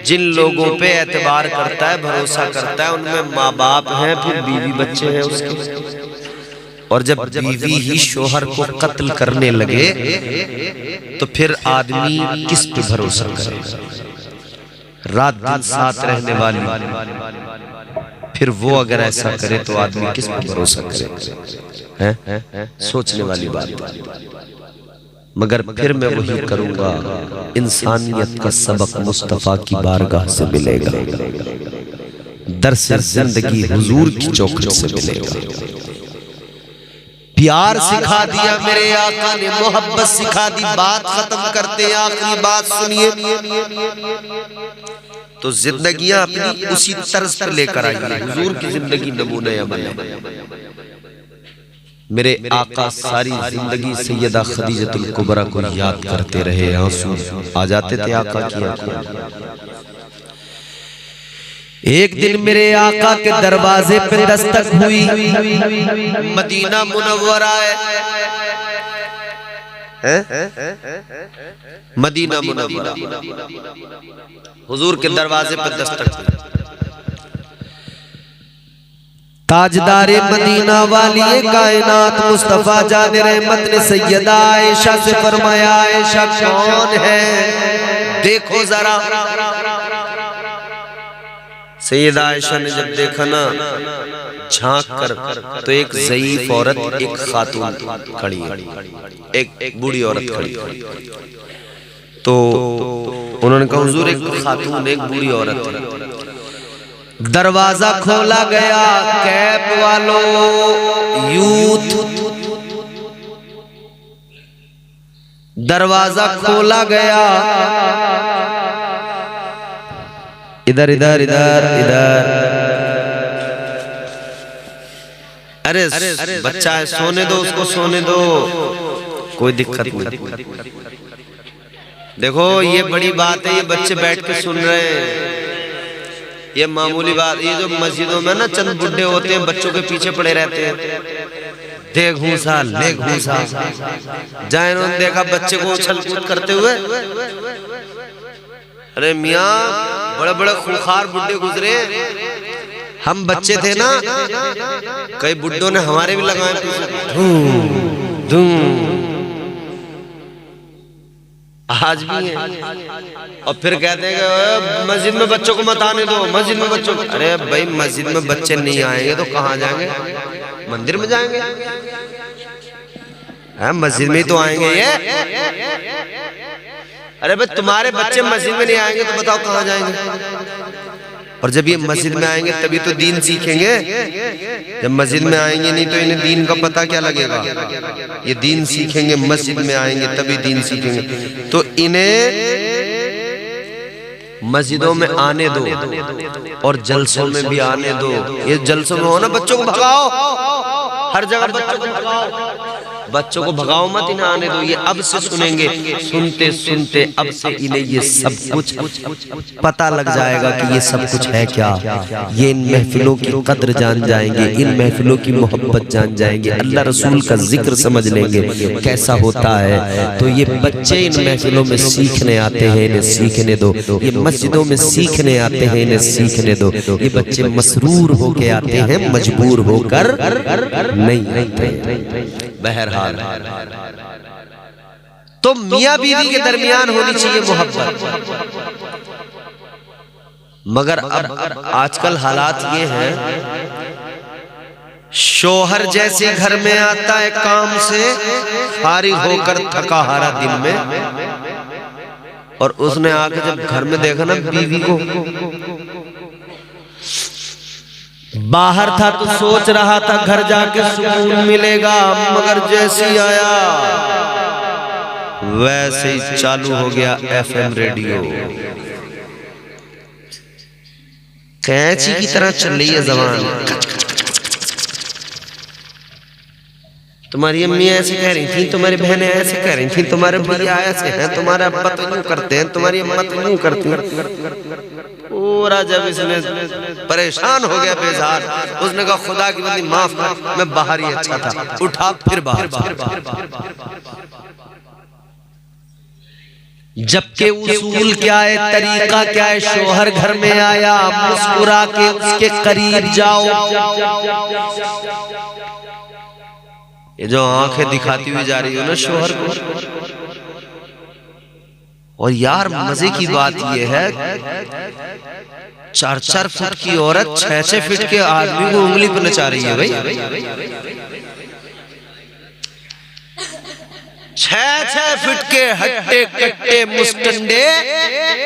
जिन लोगों पे एतबार करता है, भरोसा करता है, उनमें माँ बाप हैं, फिर बीवी बच्चे हैं उसके। और जब बीवी ही शोहर को कत्ल करने लगे तो फिर आदमी किस पे भरोसा करेगा? रात दिन साथ रहने वाली, फिर वो अगर ऐसा करे तो आदमी किस पे भरोसा करेगा? है? सोचने वाली बात। मगर फिर मैं वही करूंगा, इंसानियत का सबक मुस्तफा की बारगाह से मिलेगा, दर्स जिंदगी हुजूर की चौखट से मिलेगा। प्यार सिखा दिया मेरे आका ने, मोहब्बत सिखा दी। बात खत्म करते हैं, आखिरी बात सुनिए। तो जिंदगियां अपनी उसी तर्ज पर लेकर आएंगे। हुजूर की जिंदगी नमूने अमल है। मेरे आका सारी जिंदगी सैयदा खदीजतुल कुबरा को याद करते रहे, आंसू आ जाते थे आका की आंखों। एक दिन मेरे आका के दरवाजे पे दस्तक हुई। मदीना मुनव्वरा है, मदीना मुनव्वरा, हुजूर के दरवाजे पे दस्तक हुई। ताजदारे मदीना वाली कायनात मुस्तफा जान रहमत ने सैयदा आयशा से फरमाया, आयशा कौन है देखो जरा। सैयदा आयशा ने जब देखा ना, झांक कर, तो एक ज़ईफ औरत, एक खातून खड़ी है, एक बूढ़ी औरत खड़ी। तो उन्होंने कहा, हुजूर एक खातून एक बूढ़ी औरत है। दरवाजा खोला गया, कैप वालों यूथ, दरवाजा खोला गया। इधर इधर इधर इधर, अरे बच्चा है, सोने दो उसको, सोने दो, कोई दिक्कत नहीं। देखो ये बड़ी बात है, ये बच्चे बैठ के सुन रहे हैं, ये मामूली बात। ये जो मस्जिदों में ना चंद बुड्ढे होते हैं, बच्चों के पीछे पड़े रहते हैं, दे घूसा ले घूसा। जहाँ इन्होंने देखा बच्चे को उछल कूद करते हुए, अरे मियाँ बड़े बड़े खूंखार बुड्ढे गुजरे, हम बच्चे थे ना, कई बुड्ढों ने हमारे भी लगाए धूम धूम, आज भी है। और फिर कहते हैं कि मस्जिद में बच्चों को मत आने दो, मस्जिद में बच्चों को। अरे भाई मस्जिद में बच्चे नहीं आएंगे तो कहाँ जाएंगे? मंदिर में जाएंगे? मस्जिद में ही तो आएंगे ये। अरे भाई तुम्हारे बच्चे मस्जिद में नहीं आएंगे तो बताओ कहाँ जाएंगे? और जब ये मस्जिद में आएंगे तभी तो दीन सीखेंगे। जब मस्जिद में आएंगे नहीं तो इन्हें दीन का पता क्या लगेगा? ये दीन सीखेंगे, मस्जिद में आएंगे तभी दीन सीखेंगे। तो इन्हें मस्जिदों में आने दो और जलसों में भी आने दो। ये जलसों में हो ना, बच्चों को भगाओ, हर जगह बच्चों को भगाओ। बच्चों को भगाओ मत, इन्हें आने दो, ये अब से सुनेंगे। सुनते सुनते अब से इन्हें ये सब कुछ पता लग जाएगा कि ये सब कुछ है क्या। ये इन महफिलों की कद्र जान जाएंगे, इन महफिलों की मोहब्बत जान जाएंगे, अल्लाह रसूल का जिक्र समझ लेंगे कैसा होता है। तो ये बच्चे इन महफिलों में सीखने आते हैं, इन्हें सीखने दो। ये मस्जिदों में सीखने आते हैं, इन्हें सीखने दो। ये बच्चे मसरूर होके आते हैं, मजबूर होकर नहीं आते। बहरहाल तो मियां बीवी के दरमियान होनी चाहिए मोहब्बत। मगर अब आजकल हालात ये हैं, शोहर जैसे घर में आता है काम से फारिग होकर थका हारा दिन में, और उसने आके जब घर में देखा ना बीवी को, बाहर था तो सोच रहा था घर जाके सुकून मिलेगा, मगर जैसे ही आया वैसे ही चालू हो गया FM रेडियो। कैंची की तरह चल रही है जबान। तुम्हारी अम्मी ऐसे कह रही थी, तुम्हारी बहनें ऐसे कह रही थी, तुम्हारे भैया ऐसे हैं, तुम्हारे अब्बा तो यूं करते हैं, तुम्हारी अम्मा तो यूं करती हैं। पूरा जब इसने परेशान हो गया बेजार, उसने कहा खुदा की बंदी माफ कर, मैं बाहर ही अच्छा था। उठा फिर बाहर। जबकि उसूल क्या है, तरीका क्या है, शोहर घर में आया मुस्कुरा के उसके करीब जाओ। ये जो आंखें दिखाती हुई जा रही हो ना शोहर को, और यार मजे की बात ये है 4-4 फुट की औरत 6-6 फीट के आदमी को उंगली पर नचा रही है भाई। 6-6 फीट के हट्टे कट्टे मुस्टंडे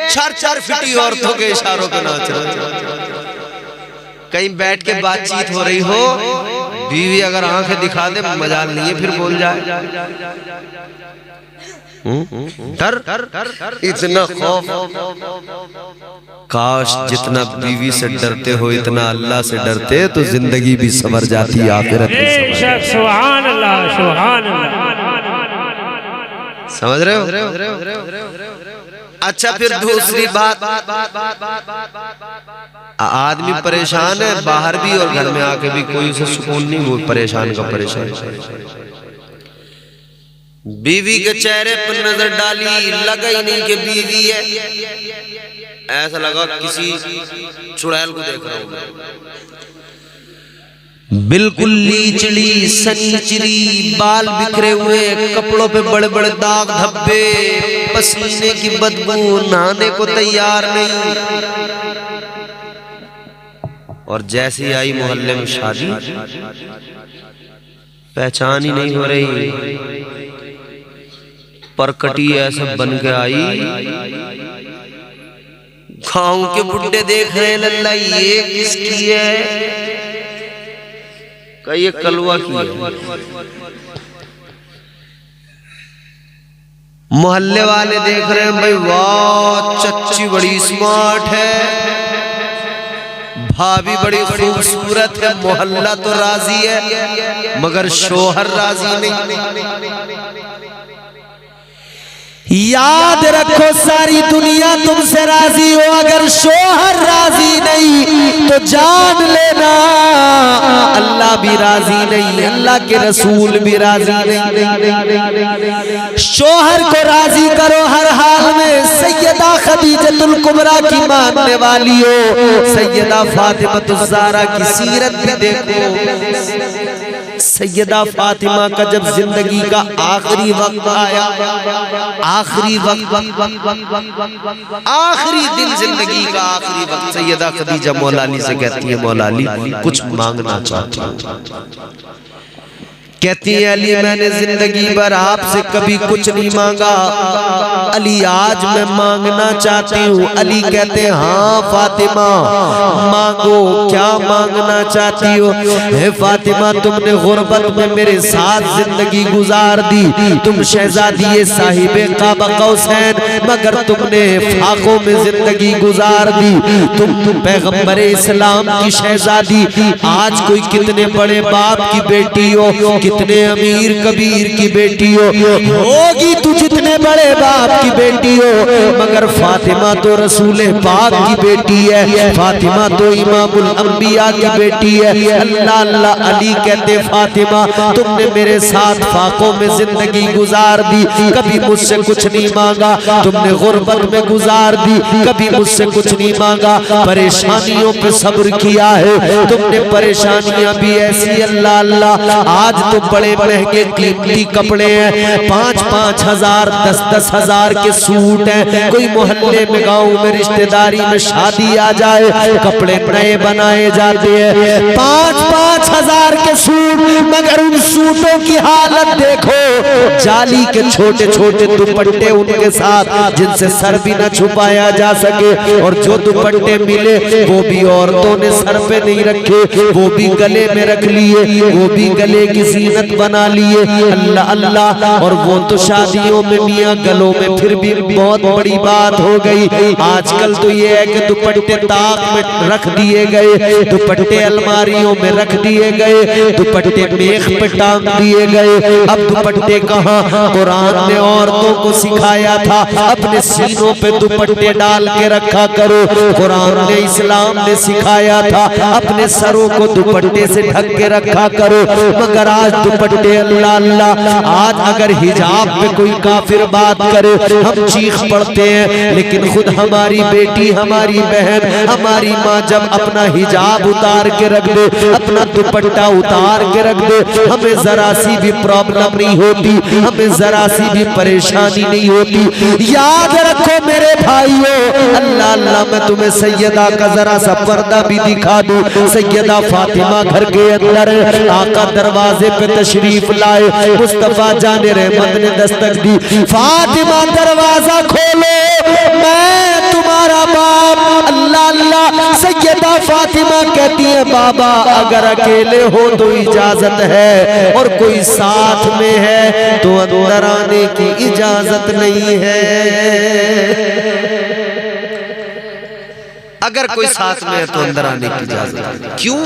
4-4 फीटी औरतों के इशारों पे नाच रहे। कहीं बैठ के बातचीत हो रही हो, बीवी अगर आंखें दिखा दे मजाल नहीं है, फिर बोल जाए। डर इतना खौफ, काश जितना बीवी से डरते हो इतना अल्लाह से डरते तो जिंदगी भी संवर जाती, आखिरत भी संवर। सुभान अल्लाह, सुभान अल्लाह। समझ रहे हो? अच्छा फिर दूसरी बात, आदमी परेशान है बाहर भी और घर में आके भी कोई उसे सुकून नहीं, वो परेशान का परेशान। बीवी के चेहरे पर नजर डाली, लगा ही नहीं कि बीवी है, ऐसा लगा किसी चुड़ैल को देख रहा हूं। बिल्कुल लीचड़ी सनीचरी, बाल बिखरे हुए, कपड़ों पे बड़े बड़े दाग धब्बे, पसीने की बदबू, नहाने को तैयार नहीं। और जैसे ही आई मोहल्ले में शादी, पहचान ही नहीं हो रही, परकटी ऐसा बन के आई। गाँव के बुड्ढे देख रहे हैं, लल्ला ये किसकी है? ये कलवा की है। मोहल्ले वाले देख रहे हैं, भाई वाह चच्ची बड़ी स्मार्ट है, भाभी बड़ी खूबसूरत है, मोहल्ला तो राजी है मगर शोहर राजी नहीं। याद रखो सारी दुनिया तुमसे राजी हो, अगर शोहर राजी नहीं तो जान लेना अल्लाह भी राजी नहीं, अल्लाह के रसूल भी राजी नहीं। शोहर को राजी करो हर हाल में। सैयदा खदीजतुल कुबरा की मानने वाली हो, सैयदा फातिमातुज़ ज़हरा की सीरत भी देखो। सैयदा फातिमा का जब जिंदगी का आखिरी वक्त आया, आखिरी वक्त, आखिरी दिन जिंदगी का आखिरी वक्त, सैयदा खदीजा मौला अली से कहती है, मौला अली कुछ मांगना चाहती हूँ। कहती है अली मैंने जिंदगी भर आपसे कभी कुछ नहीं मांगा, अली आज मैं मांगना चाहती हूँ। अली कहते हैं हाँ फातिमा मांगो, क्या मांगना चाहती हो? हे फातिमा तुमने गुर्बत में मेरे साथ जिंदगी गुजार दी, तुम शहजादी साहिबे काबा कौसैन, मगर तुमने फाकों में जिंदगी गुजार दी। तुम पैगंबर इस्लाम की शहजादी, आज कोई कितने बड़े बाप की बेटी हो, कितने अमीर कबीर की बेटी होगी तू जितने बड़े बाप की बेटी हो, मगर फातिमा तो रसूल पाक की बेटी है, फातिमा तो इमामुल अंबिया की बेटी है। अल्लाह अल्लाह अली कहते फातिमा तुमने मेरे साथ फाकों में जिंदगी गुजार दी, कभी मुझसे कुछ नहीं मांगा, तुमने गुर्बत में गुजार दी, कभी मुझसे कुछ नहीं मांगा, परेशानियों पे सब्र किया है तुमने, परेशानियां भी ऐसी अल्लाह अल्लाह। आज तो बड़े महंगे कीमती कपड़े हैं, 5-5 हजार 10-10 हजार के सूट हैं, कोई मोहल्ले में गांव में रिश्तेदारी में शादी आ जाए कपड़े नए बनाए जाते हैं, 5-5 हजार के सूट, मगर उन सूटों की हालत देखो, जाली के छोटे छोटे दुपट्टे उनके साथ जिनसे सर भी न छुपाया जा सके, और जो दुपट्टे मिले वो भी औरतों ने सर पे नहीं रखे, वो भी गले में रख लिए, वो भी गले की जीनत बना लिए। अल्लाह अल्लाह। और वो तो शादियों में मियां गलों में फिर भी बहुत बड़ी बात हो गई, आजकल तो ये है कि दुपट्टे ताक में रख दिए गए, दुपट्टे अलमारियों में रख दिए गए, दुपट्टे मेख पे टांग दिए गए। अब दुपट्टे कहाँ, कुरान ने औरतों को सिखाया था अपने सीनों पे दुपट्टे डाल के रखा करो, कुरान ने इस्लाम ने सिखाया था अपने सरों को दुपट्टे से ढक के रखा करो, मगर आज दुपट्टे अल्लाह अल्लाह। आज अगर हिजाब पे कोई काफिर बात करे हम चीख पड़ते हैं, लेकिन खुद हमारी बेटी हमारी बहन हमारी माँ जब अपना हिजाब उतार के रख दे, अपना दुपट्टा उतार के रख दे, हमें जरा सी भी प्रॉब्लम नहीं होती, हमें जरा सी भी परेशानी नहीं होती। याद रखो मेरे भाइयों, अल्लाह अल्लाह मैं तुम्हें सैयदा का जरा सा पर्दा भी दिखा दूं। सैयदा फातिमा घर के अंदर, आका दरवाजे पे तशरीफ लाए, मुस्तफा जाने रहमत ने दस्तक दी, फातिमा दरवाजा खोलो मैं तुम्हारा बाप। अल्लाह अल्लाह। सैयदा फातिमा कहती है बाबा अगर अकेले हो तो इजाजत है, और कोई साथ में है तो अंदर आने की इजाजत नहीं है। अगर कोई साथ में है तो अंदर आने की इजाजत, क्यों?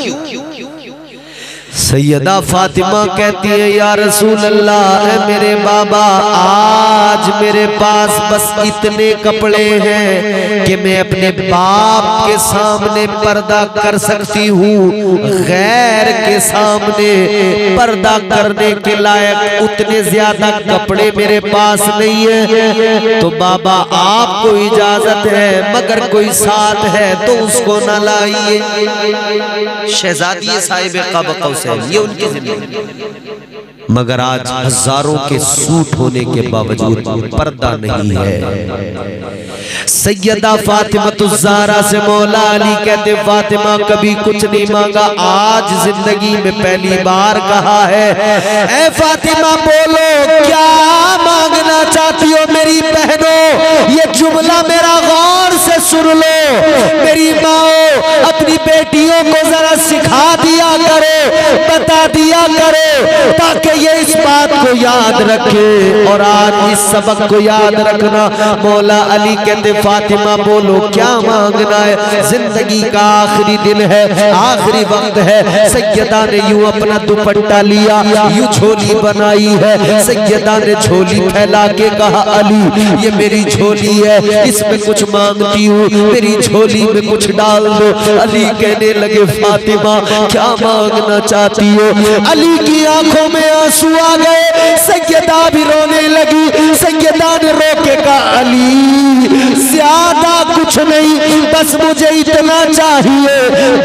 सैयदा फातिमा कहती है या रसूल अल्लाह मेरे बाबा आज मेरे पास बस इतने कपड़े हैं कि मैं अपने बाप के सामने पर्दा कर सकती हूँ, गैर के सामने पर्दा करने के लायक उतने ज्यादा कपड़े मेरे पास नहीं है। तो बाबा आपको इजाजत है, मगर कोई साथ है तो उसको न लाइए। शहजादी साहिब क़ब कौसैन ये उनकी जिंदगी, मगर आज हजारों के सूट होने के बावजूद पर्दा नहीं है। सैयदा फातिमा ज़हरा से मौला अली कहते फातिमा कभी कुछ नहीं मांगा, आज जिंदगी में पहली बार कहा है ऐ फातिमा बोलो क्या मांगना चाहती हो मेरी बहनों। ये जुमला मेरा गौर से सुन लो, मेरी माओ अपनी बेटियों को जरा सिखा दिया करो, बता दिया करो, ताकि ये इस बात को याद रखे और आज इस सबक को याद रखना। मौला अली कहते फातिमा बोलो क्या मांगना है, जिंदगी का आखिरी दिन है, आखिरी वक्त है। सैयदा ने यूं अपना दुपट्टा लिया, यूं झोली बनाई है, सैयदा ने झोली फैला के कहा अली ये मेरी झोली है, इसमें कुछ मांगती हूँ, मेरी झोली में कुछ डाल दो। अली कहने लगे फातिमा क्या मांगना चाहती हो। अली की आंखों में आंसू आ गए, सैयदा भी रोने लगी। सैयदा ने रोके कहा अली ज्यादा कुछ नहीं, बस मुझे इतना चाहिए,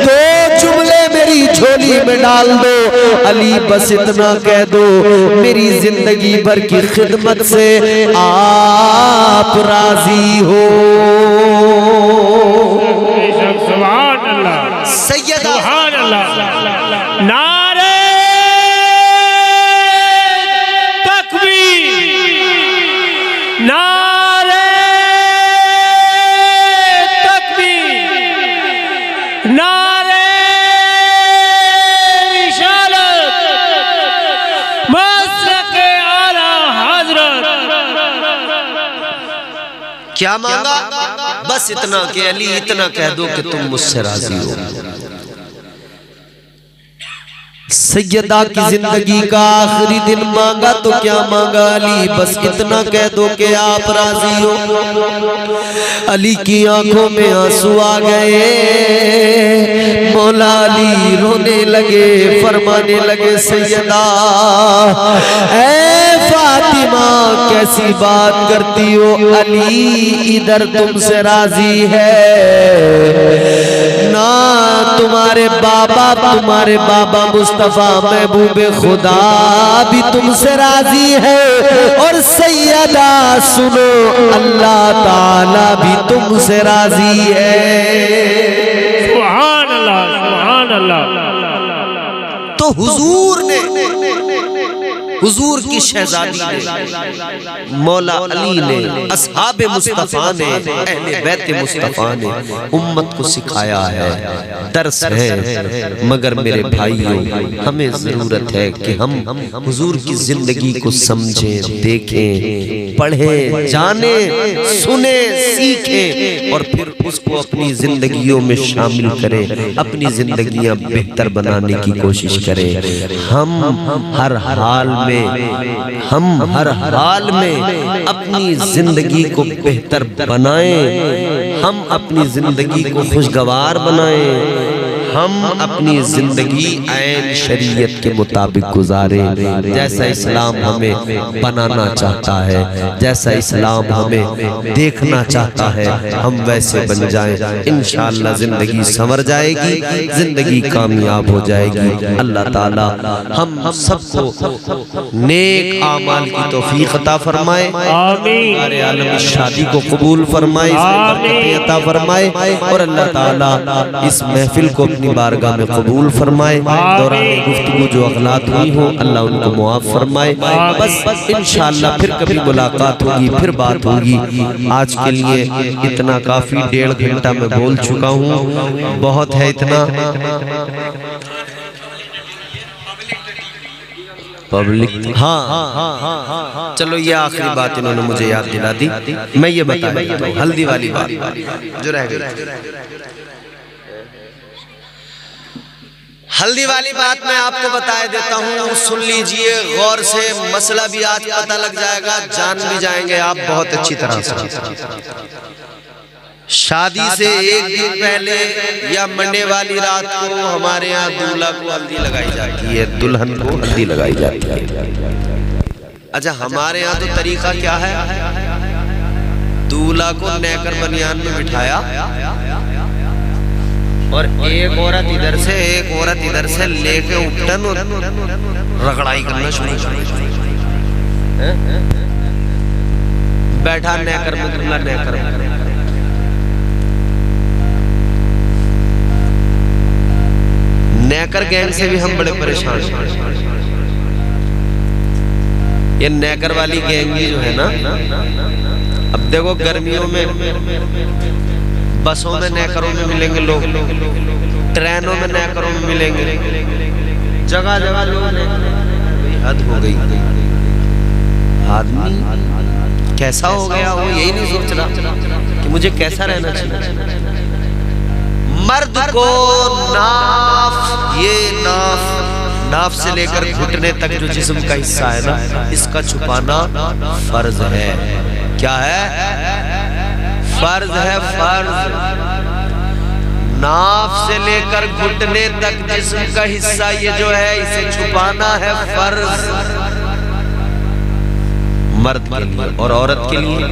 2 जुमले मेरी झोली में डाल दो। अली बस इतना कह दो मेरी जिंदगी भर की खिदमत से आप राजी हो। सुभान अल्लाह, सैयदा सुभान अल्लाह, नारे तकबीर, नारे तकबीर, नारे रिसालत, मसलके आला हजरत। क्या मांगा? बस इतना कि अली इतना कह दो कि तुम मुझसे राजी हो। सैयदा की जिंदगी का आखिरी दिन मांगा तो क्या मांगा अली, बस इतना कह दो कि आप राजी हो। अली की आंखों में आंसू आ गए, मौला अली रोने लगे, फरमाने लगे सैयदा ऐ फातिमा कैसी बात करती हो, अली इधर तुमसे राजी है ना, तुम्हारे बाबा मुस्तफा महबूबे खुदा भी तुमसे राजी है, और सैयदा सुनो अल्लाह ताला भी तुमसे राजी है। सुभान अल्लाह, सुभान अल्लाह। तो हुजूर की शहजादी ने, मौला अली ने, अस्हाबे मुस्तफा ने, अहले बैत मुस्तफा ने उम्मत को सिखाया है, दर्स है। मगर मेरे भाइयों हमें जरूरत है कि हम हुजूर की जिंदगी को समझें, देखें, पढ़ें, जाने, सुने, सीखें और फिर उसको अपनी जिंदगियों में शामिल करें, अपनी जिंदगियां बेहतर बनाने की कोशिश करें। हम हर हाल में अपनी जिंदगी को बेहतर बनाएं, हम अपनी जिंदगी को खुशगवार बनाएं, हम अपनी जिंदगी ऐन शरीयत के मुताबिक गुजारें, जैसा इस्लाम हमें बनाना चाहता है, जैसा इस्लाम हमें देखना चाहता है, हम वैसे बन जाएं। इंशाअल्लाह जिंदगी संवर जाएगी, जिंदगी कामयाब हो जाएगी। अल्लाह ताला हम सबको नेक आमाल की तौफीक अता फरमाए, आमीन। सारे आलम इस शादी को कबूल फरमाए, बरकतें अता फरमाए, और अल्लाह ताला इस महफिल को अपनी बारगाह में कबूल फरमाए। दौरान गुफ्तगू जो अगलात हुई हो अल्लाह उनको मुआफ फरमाए। बस इंशाअल्लाह फिर कभी मुलाकात होगी, फिर बात होगी। आज के लिए इतना काफी, 1.5 घंटा मैं बोल चुका हूँ, बहुत है इतना। पब्लिक हाँ, चलो ये आखिरी बात इन्होंने मुझे याद दिला दी, मैं ये बता देता हूँ हल्दी वाली बात जो रह गई। हल्दी वाली बात मैं आपको बता देता हूँ, सुन लीजिए गौर से, मसला भी आज पता लग जाएगा, जान भी जाएंगे आप बहुत अच्छी तरह से। शादी से एक दिन पहले या मंडे वाली रात को हमारे यहाँ दूल्हा को हल्दी लगाई जाती है, दुल्हन को हल्दी लगाई जाती है। अच्छा, हमारे यहाँ तो तरीका क्या है, दूल्हा को नेकर बनियान में बिठाया और एक औरत इधर से एक औरत इधर से लेके उपटन रगड़ाई करना शुरू कर, बैठा नेकर में दूल्हा नेकर में। नेकर गैंग से भी हम बड़े परेशान हैं। ये नेकर वाली गैंग भी जो है ना, अब देखो गर्मियों में बसों में नेकरों में मिलेंगे लोग, ट्रेनों में नेकरों में मिलेंगे, जगह जगह लोग। हद हो गई, आदमी कैसा हो गया, वो यही नहीं सोच रहा कि मुझे कैसा रहना चाहिए। मर्द को नाफ, ये नाफ से लेकर घुटने तक जो जिस्म का हिस्सा है ना, इसका छुपाना फर्ज है। क्या है? फर्ज है, फर्ज। नाफ से लेकर घुटने तक जिस्म का हिस्सा ये जो है, इसे छुपाना है फर्ज, मर्द के लिए। और औरत के लिए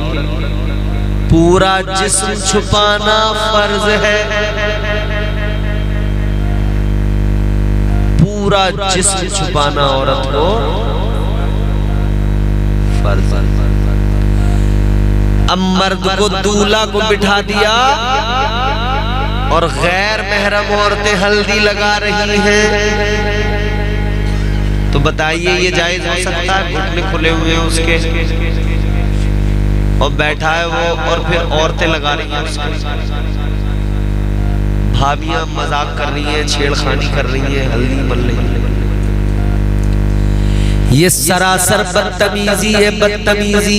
पूरा जिस्म छुपाना फर्ज है, पूरा जिस्म छुपाना औरत को फर्ज। अब मर्द को दूल्हा को बिठा दिया और गैर महरम औरतें हल्दी लगा रही हैं, तो बताइए ये जायज हो सकता है? घुटने खुले हुए हैं उसके और बैठा है वो, और फिर औरतें लगा रही हैं उसके, भाभियां मजाक कर रही हैं, छेड़खानी कर रही हैं, हल्दी मल रही है। ये सरासर बदतमीजी है, बदतमीजी।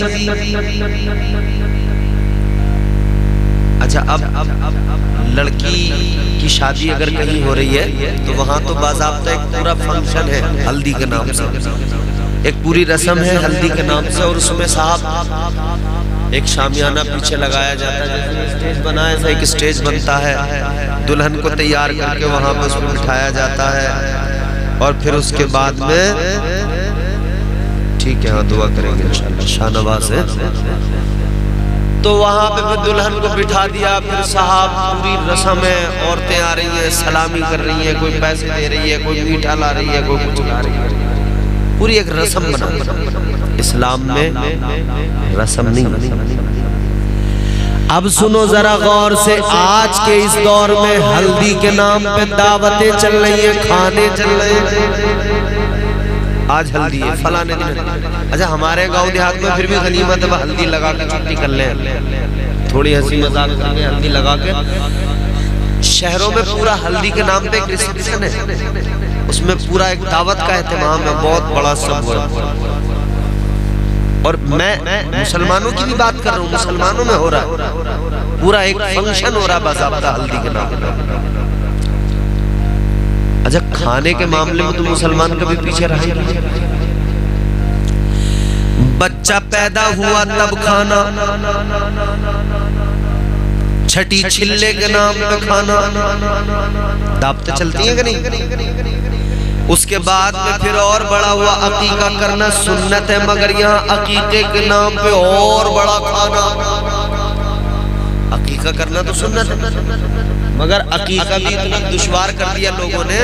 अच्छा, अब लड़की की शादी अगर कहीं हो रही है तो वहाँ तो बाज़ाब्ता एक पूरा फंक्शन है हल्दी के नाम से, एक पूरी रस्म है हल्दी के नाम से, और उसमें साहब एक शामियाना पीछे लगाया जाता है, जैसे स्टेज बना है ऐसा एक स्टेज बनता है, दुल्हन को तैयार करके वहाँ पर उसको बिठाया जाता है, और फिर उसके बाद में ठीक है, हाँ दुआ करेंगे इंशाल्लाह, शाहनवाज है, तो वहाँ पे फिर दुल्हन को बिठा दिया, फिर साहब पूरी रस्म है, औरतें आ रही हैं, सलामी कर रही हैं, कोई पैसे दे रही है, कोई मीठा ला रही है, कोई कुछ ला रही है, पूरी एक रस्म बना। इस्लाम में रस्म नहीं। अब सुनो जरा गौर से, आज के इस दौर में हल्दी के नाम पे दावतें चल रही हैं, खाने चल रहे हैं, आज हल्दी है फलाने दिन। अच्छा, हमारे गांव देहात में फिर भी गनीमत है, हल्दी लगा के छुट्टी कर ले, थोड़ी हंसी मजाक करके हल्दी लगा के। शहरों में पूरा हल्दी के नाम पे एक रिसेप्शन है, उसमें पूरा एक दावत का एहतमाम है, बहुत बड़ा सब है। और मैं मुसलमानों की भी बात कर रहा हूँ, मुसलमानों में हो रहा है, पूरा एक फंक्शन हो रहा है बाज़ाब्ता हल्दी के नाम पे। अच्छा, खाने के मामले में तो मुसलमान कभी पीछे रहा ही नहीं। बच्चा पैदा हुआ तब खाना, छठी छिल्ले के नाम पे खाना, दावतें चलती हैं कि नहीं? उसके बाद में फिर और बड़ा हुआ, अकीका करना सुन्नत है, मगर यहाँ अकीके के नाम पे और बड़ा खाना। अकीका करना तो सुन्नत है, मगर अकीका भी इतना दुश्वार कर दिया लोगों ने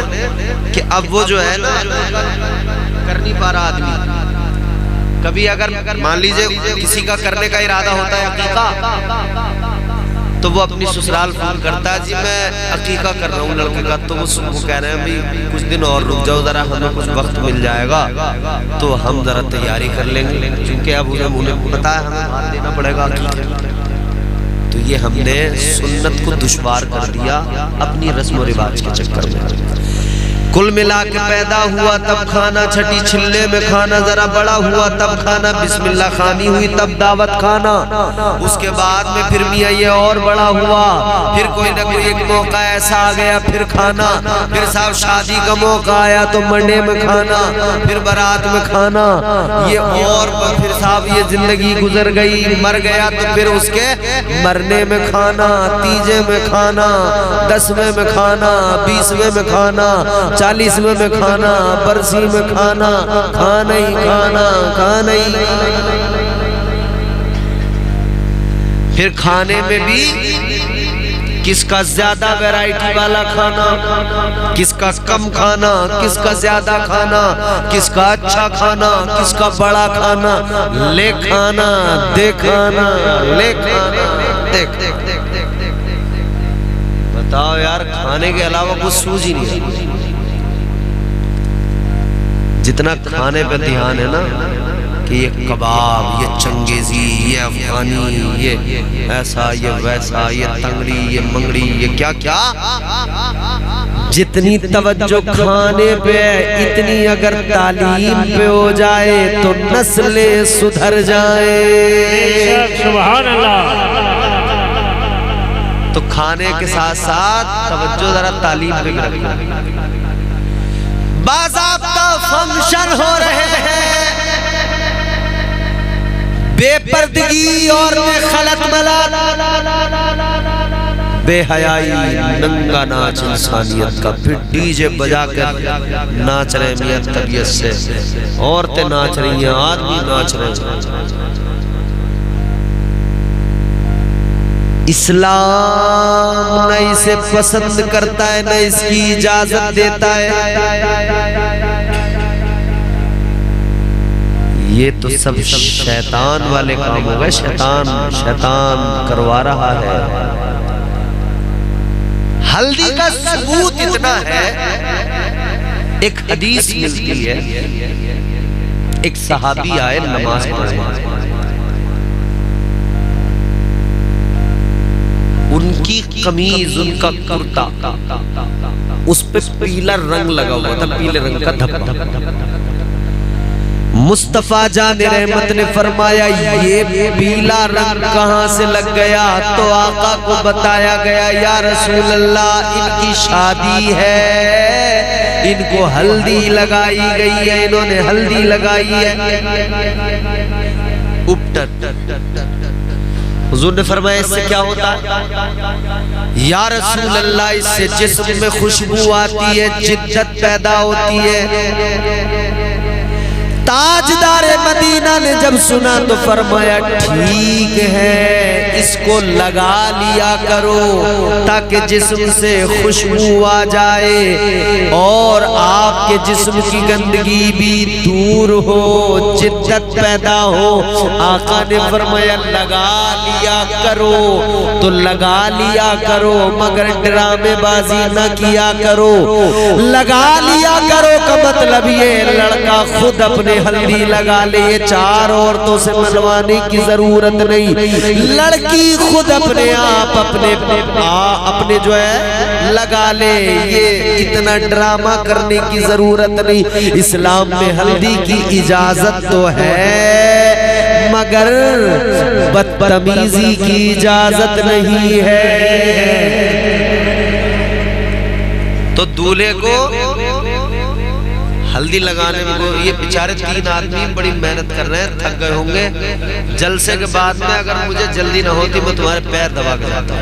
कि अब वो जो है ना कर नहीं पा रहा आदमी। कभी अगर मान लीजिए किसी का करने का इरादा होता है अकीका, तो वो अपनी ससुराल फोन करता है, जी मैं अकीका कर रहा हूँ लड़के का, तो वो कह रहे हैं भाई कुछ दिन और रुक जाओ जरा, हमें कुछ वक्त मिल जाएगा तो हम जरा तैयारी कर लेंगे, क्योंकि अब उन्हें पता है हमें भार देना पड़ेगा अकीका। तो ये हमने सुन्नत को दुश्वार कर दिया अपनी रस्म और रिवाज के चक्कर में। कुल मिला के पैदा हुआ तब खाना, छठी छिल्ले में खाना, जरा बड़ा हुआ तब खाना, बिस्मिल्लाह खानी हुई तब दावत खाना। उसके बाद में फिर मियाँ ये और बड़ा हुआ, फिर कोई ना कोई एक मौका ऐसा आ गया फिर खाना, फिर साहब शादी का मौका आया तो मंडे में खाना, फिर बारात में खाना, ये और फिर साहब ये जिंदगी गुजर गई, मर गया तो फिर उसके मरने में खाना, तीजे में खाना, 10वें में खाना, 20वें में खाना, 40वें में खाना, बरसी में खाना, खाना ही खाना, खाना ही। फिर खाने में भी किसका ज्यादा वैरायटी वाला खाना, किसका कम खाना, किसका ज्यादा खाना, किसका अच्छा खाना, किसका बड़ा खाना, ले खाना दे खाना, ले खाना देख। बताओ यार, खाने के अलावा कुछ सूझ ही नहीं है। जितना खाने पे ध्यान है ना कि ये कबाब, ये चंगेजी, ये अफगानी, ये ऐसा, ये वैसा, ये तंगड़ी, ये मंगड़ी, ये क्या क्या, जितनी तवज्जो खाने पे इतनी अगर तालीम पे हो जाए तो नस्लें सुधर जाए। सुभान अल्लाह। तो खाने के साथ साथ तवज्जो जरा तालीम पे भी रखना। बाज़ाब्ता फंक्शन हो रहे हैं, बेपर्दगी और खलत मलाल, बेहयाई, नंगा नाच इंसानियत का, फिर डीजे बजा कर नाच रहे मियां तबीयत से, औरतें नाच रही हैं, आदमी नाच रहे हैं। इस्लाम न इसे पसंद करता है, न इसकी इजाजत देता है। ये तो सब शैतान वाले काम हो गए, शैतान करवा रहा है। हल्दी का सबूत इतना है, एक हदीस मिलती है, एक सहाबी आए नमाज पढ़ने, उनकी कमीज, उनका कुर्ता, उस पे पीला रंग लगा हुआ था, पीले रंग का धब्बा। मुस्तफा जान रहमत ने फरमाया ये पीला रंग कहां से लग गया? तो आका को बताया गया या रसूल अल्लाह इनकी शादी है, इनको हल्दी लगाई गई है, इन्होंने हल्दी लगाई है। हुजूर ने फरमाया इससे क्या होता है? या रसूल अल्लाह इससे जिस्म में खुशबू आती है, जिद्दत पैदा होती है। ताजदार मदीना ने जब सुना तो फरमाया ठीक है, इसको लगा लिया करो ताकि जिस्म से खुशबू आ जाए और आपके जिस्म की गंदगी भी दूर हो, जिद्दत पैदा हो। आका ने फरमाया लगा लिया करो, तो लगा लिया करो मगर ड्रामेबाजी न किया करो। लगा लिया करो का मतलब ये लड़का खुद अपने हल्दी लगा ले, ये चार औरतों से मनवाने की जरूरत नहीं, लड़की खुद अपने आप अपने जो है लगा ले, ये इतना ड्रामा करने की जरूरत नहीं। इस्लाम में हल्दी की इजाजत तो है मगर बदतमीजी की इजाजत नहीं है। तो दूल्हे को हल्दी लगाने में ये बेचारे 3 आदमी बड़ी मेहनत कर रहे हैं, थक गए होंगे। जलसे के बाद में अगर मुझे जल्दी ना होती मैं तुम्हारे पैर दबा के जाता,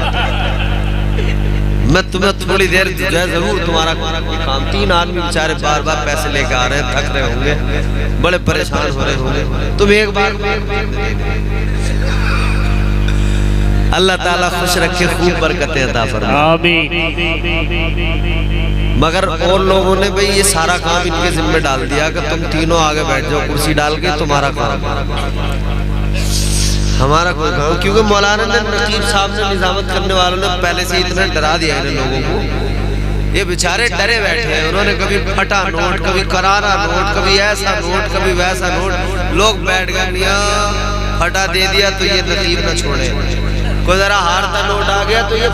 मैं तुम्हें थोड़ी देर जो है जरूर तुम्हारा काम। 3 आदमी बेचारे बार बार पैसे लेके आ रहे हैं, थक रहे होंगे, बड़े परेशान हो रहे होंगे। तुम एक बार अल्लाह ताला खुश रखे, खूब बरकतें अता फरमाए। मगर और लोगों ने भाई ये सारा काम इनके जिम्मे डाल दिया कि तुम तीनों आगे बैठ जाओ कुर्सी डाल के, तुम्हारा काम, हमारा कोई काम। क्योंकि मौलाना ने नकीब साहब ने निजामत करने वालों ने पहले से इतना डरा दिया है लोगों को, ये बेचारे डरे बैठे हैं। उन्होंने कभी फटा नोट, कभी करारा नोट, कभी ऐसा नोट, कभी वैसा नोट, लोग बैठ गए मियां फटा दे दिया तो ये नकीब न छोड़े, कोई जरा हारता नोट आ गया तो ये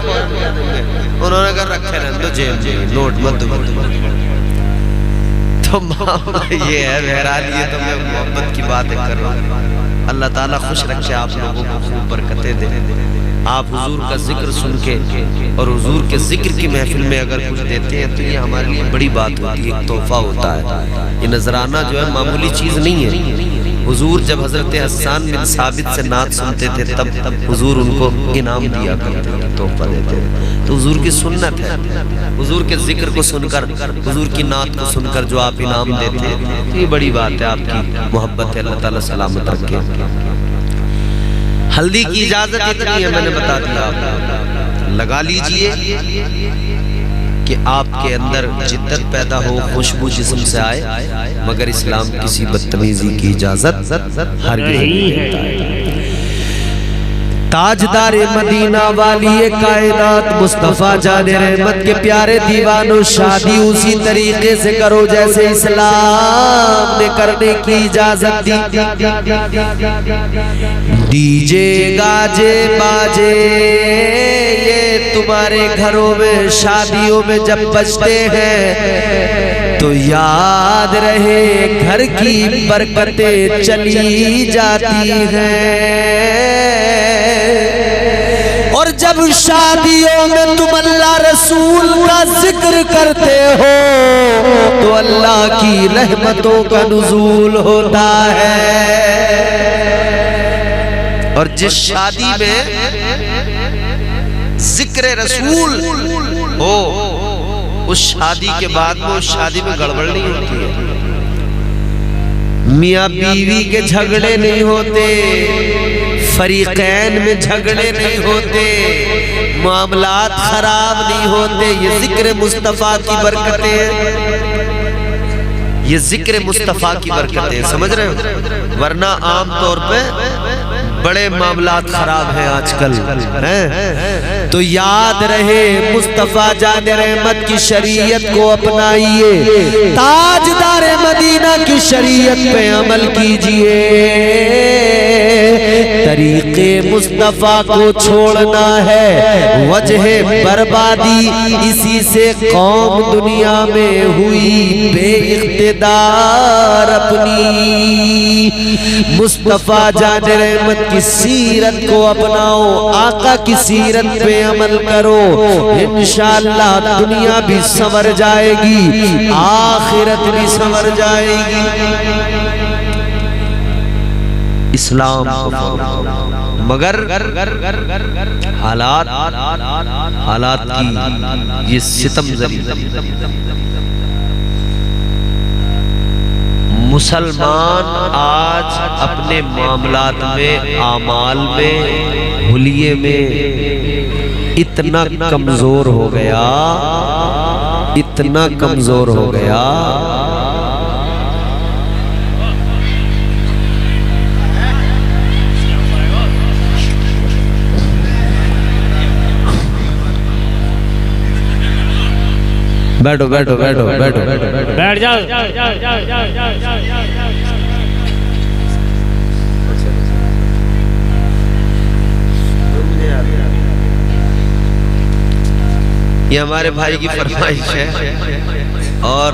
उन्होंने कर रखे रहने दो जेब में, नोट मत दो। तो मामला ये है, बहरहाल ये तो मैं मोहब्बत की बातें कर रहा हूँ। अल्लाह ताला खुश रखे आप लोगों को, खूब बरकतें दे। आप हुजूर का जिक्र सुन के और हुजूर के जिक्र की महफिल में अगर कुछ देते हैं तो ये हमारे लिए बड़ी बात होती है, एक तोहफा होता है। ये नजराना जो है मामूली चीज नहीं है। हुजूर जब हजरत हसन बिन साबित से नात सुनते थे तब हुजूर उनको इनाम दिया करते थे, तोहफा देते थे। तो हुजूर की सुन्नत है, हुजूर के जिक्र को सुनकर, हुजूर की नात को सुनकर जो आप इनाम देते हैं तो ये बड़ी बात है, आपकी मोहब्बत है, अल्लाह ताला सलामत रखे। हल्दी की इजाजत इतनी है, मैंने बता दिया आपको, लगा लीजिए कि आपके अंदर जिद्दत पैदा हो, खुशबू जिस्म से आए, मगर इस्लाम किसी बदतमीजी की इजाजत हरगिज़ नहीं देता है। ताजदार मदीना वाली कायनात मुस्तफा जान रहमत के प्यारे दीवानों, शादी उसी तरीके से करो जैसे इस्लाम ने करने की इजाजत दी। डीजे गाजे बाजे ये तुम्हारे घरों में शादियों में जब बजते हैं तो याद रहे घर की बरकतें चली जाती हैं। और जब शादियों में तुम अल्लाह रसूल का जिक्र करते हो तो अल्लाह की रहमतों का नुज़ूल होता है। और जिस शादी में जिक्र रसूल हो उस शादी के बाद में उस शादी में गड़बड़ नहीं होती है, मियाँ बीवी के झगड़े नहीं होते, फरीकैन में झगड़े नहीं होते, मामलात खराब नहीं होते। ये जिक्र मुस्तफा की बरकतें हैं, ये जिक्र मुस्तफा की बरकतें, समझ रहे हो? वरना आम तौर पे बड़े मामलात खराब हैं आजकल हैं। तो याद रहे मुस्तफा जान रहमत की शरीयत को अपनाइए, ताजदार मदीना की शरीयत पे अमल कीजिए। तरीके मुस्तफा को छोड़ना है वजह बर्बादी, इसी से कौम दुनिया में हुई बेइख्तिदार अपनी। मुस्तफा जान रहमत की सीरत को अपनाओ, आका की सीरत पे अमल करो, इंशाअल्लाह दुनिया भी संवर जाएगी, आखिरत भी संवर जाएगी। इस्लाम मगर हालात की ये सितम जरी, मुसलमान आज अपने मामलात में, आमाल में, हुलिये में इतना कमजोर हो गया, इतना कमजोर हो गया। बैठो बैठो बैठो बैठो बैठ जाओ। ये हमारे भाई की फरमाइश है और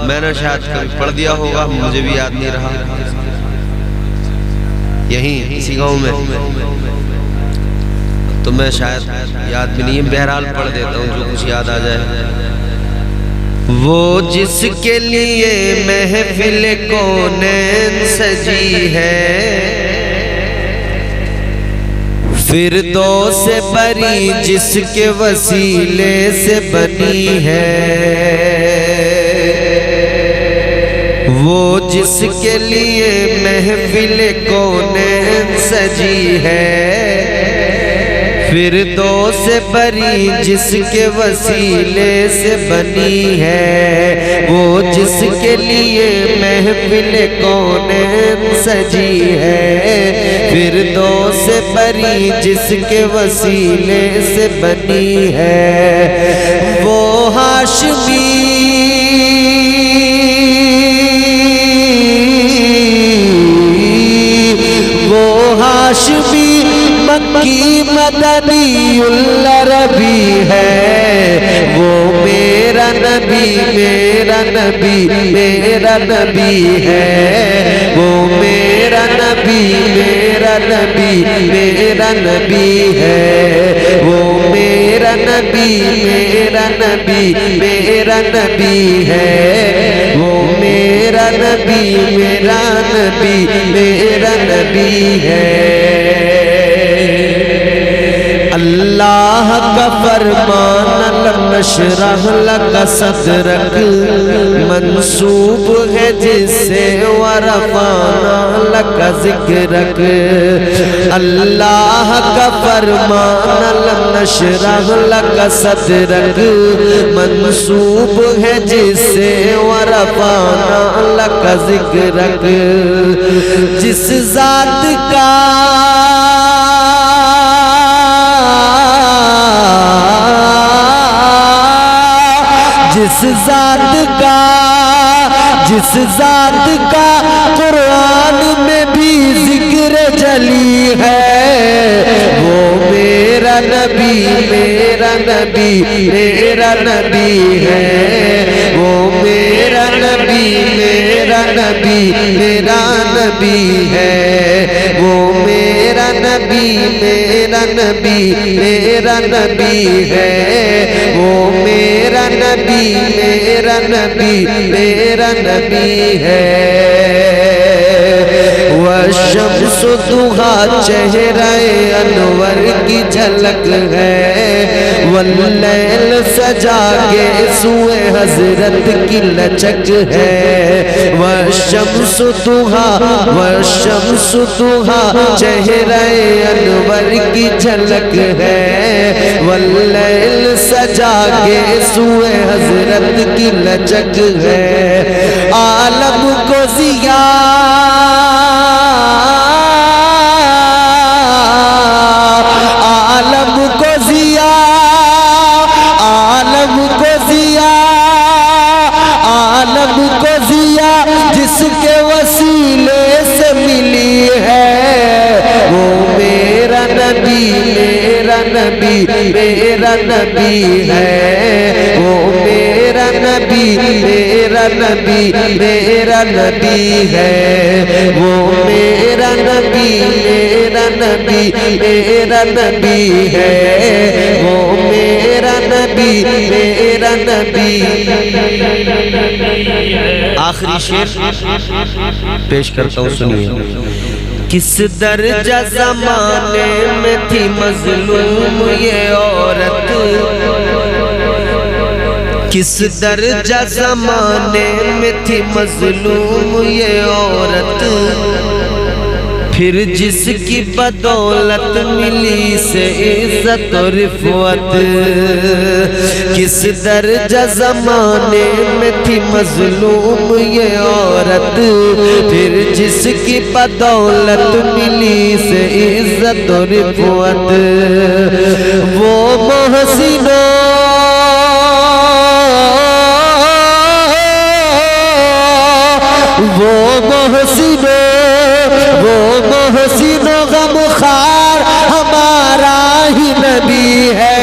मैंने शायद कभी पढ़ दिया होगा, मुझे भी याद नहीं रहा, यहीं इसी गांव में, तो मैं शायद याद भी नहीं है, बहरहाल पढ़ देता हूँ जो कुछ याद आ जाए। वो जिसके लिए महफिल कौनैन सजी है, फिरदौस से बरी जिसके वसीले से बनी है। वो जिसके लिए महफिल कौनैन सजी है, फिरदौस से बरी जिसके वसीले से बनी है। वो जिसके लिए महफिल कौनैन सजी है, फिरदौस से बरी जिसके वसीले से बनी है। वो हाशमी मक्की मदनीउल्लाह रबी है। वो मेरा नबी मेरा नबी मेरा नबी है। वो मेरा नबी मेरा नबी मेरा नबी है। वो मेरा नबी मेरा नबी मेरा नबी है। वो मेरा नबी मेरा नबी मेरा नबी है। अल्लाह का फरमान लम नशरह लका सदरक मंसूब है जिससे वरफाना लका ज़िक्रक। अल्लाह का फरमान लम नशरह लका सदरक मंसूब है जिससे वरफाना लका ज़िक्रक। जिस ज़ात का जिस ज़ात का कुरान में भी जिक्र जली है। वो मेरा नबी मेरा नबी मेरा नबी है। वो मेरा नबी मेरा नबी मेरा नबी है। वो मेरा नबी मेरा नबी मेरा नबी है। वो मेरा नबी मेरा नबी मेरा नबी है। वशम्स दुहा चेहरे अनवर की झलक है। वल्लैल सजा के सुए हजरत की लचक है। वशम्स दुहा चेहरे अनवर की झलक है। वल्लैल सजा के सुए हजरत की लचक है। आलम को जिया जिसके वसीले से मिली है। वो नबी मेरा नबी है, वो मेरा नबी मेरा नबी मेरा नबी है, वो मेरा नबी मेरा नबी मेरा नबी है, वो मेरा नबी मेरा नबी। आखिरी शेर पेश करता हूँ, सुनिए। किस दर्जा ज़माने में थी मज़लूम ये औरत, किस दर्जा ज़माने में थी मज़लूम ये औरत, फिर जिसकी बदौलत मिली से इज्जत और रिफ़्वत। किस दर्जा ज़माने में थी मज़लूम ये औरत, फिर जिसकी बदौलत मिली से इज्जत और रिफ़्वत। वो मोहसिनो वो मोहसिनो वो मोहसिनो गमखार हमारा ही नबी है,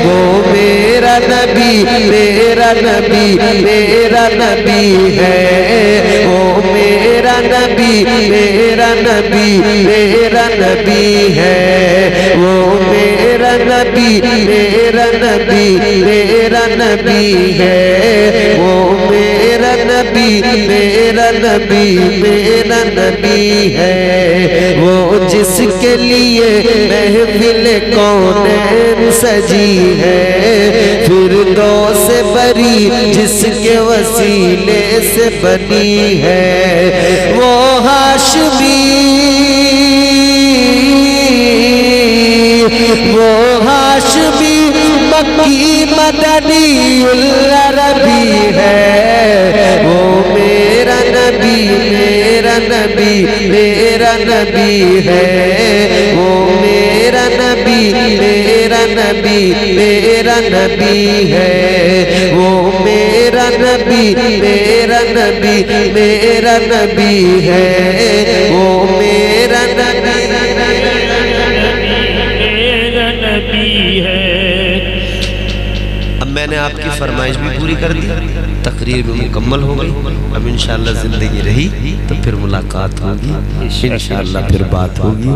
वो मेरा नबी मेरा नबी मेरा नबी है, वो मेरा नबी मेरा नबी मेरा नबी है, वो मेरा नबी मेरा नबी मेरा नबी है, वो मेरा नबी मेरा नबी मेरा नबी है, वो जिसके लिए महफिल कौनैन सजी है, फिर दो से बरी जिसके वसीले से बनी है, वो हाशमी वो हाशमी मक्की मदनी अरबी है, वो मेरा नबी मेरा नबी मेरा नबी है, वो मेरा नबी मेरा नबी मेरा नबी है, वो मेरा नबी मेरा नबी मेरा नबी है, वो मेरा नबी मेरा नबी है। अब मैंने आपकी फरमाइश भी पूरी कर दी, तकरीर भी मुकम्मल हो गई। अब इंशाअल्लाह जिंदगी रही तो फिर मुलाकात होगी, इंशाअल्लाह फिर बात होगी।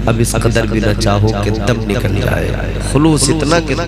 अब इस कदर भी न चाहो कि दम निकल जाए, खुलूस इतना कि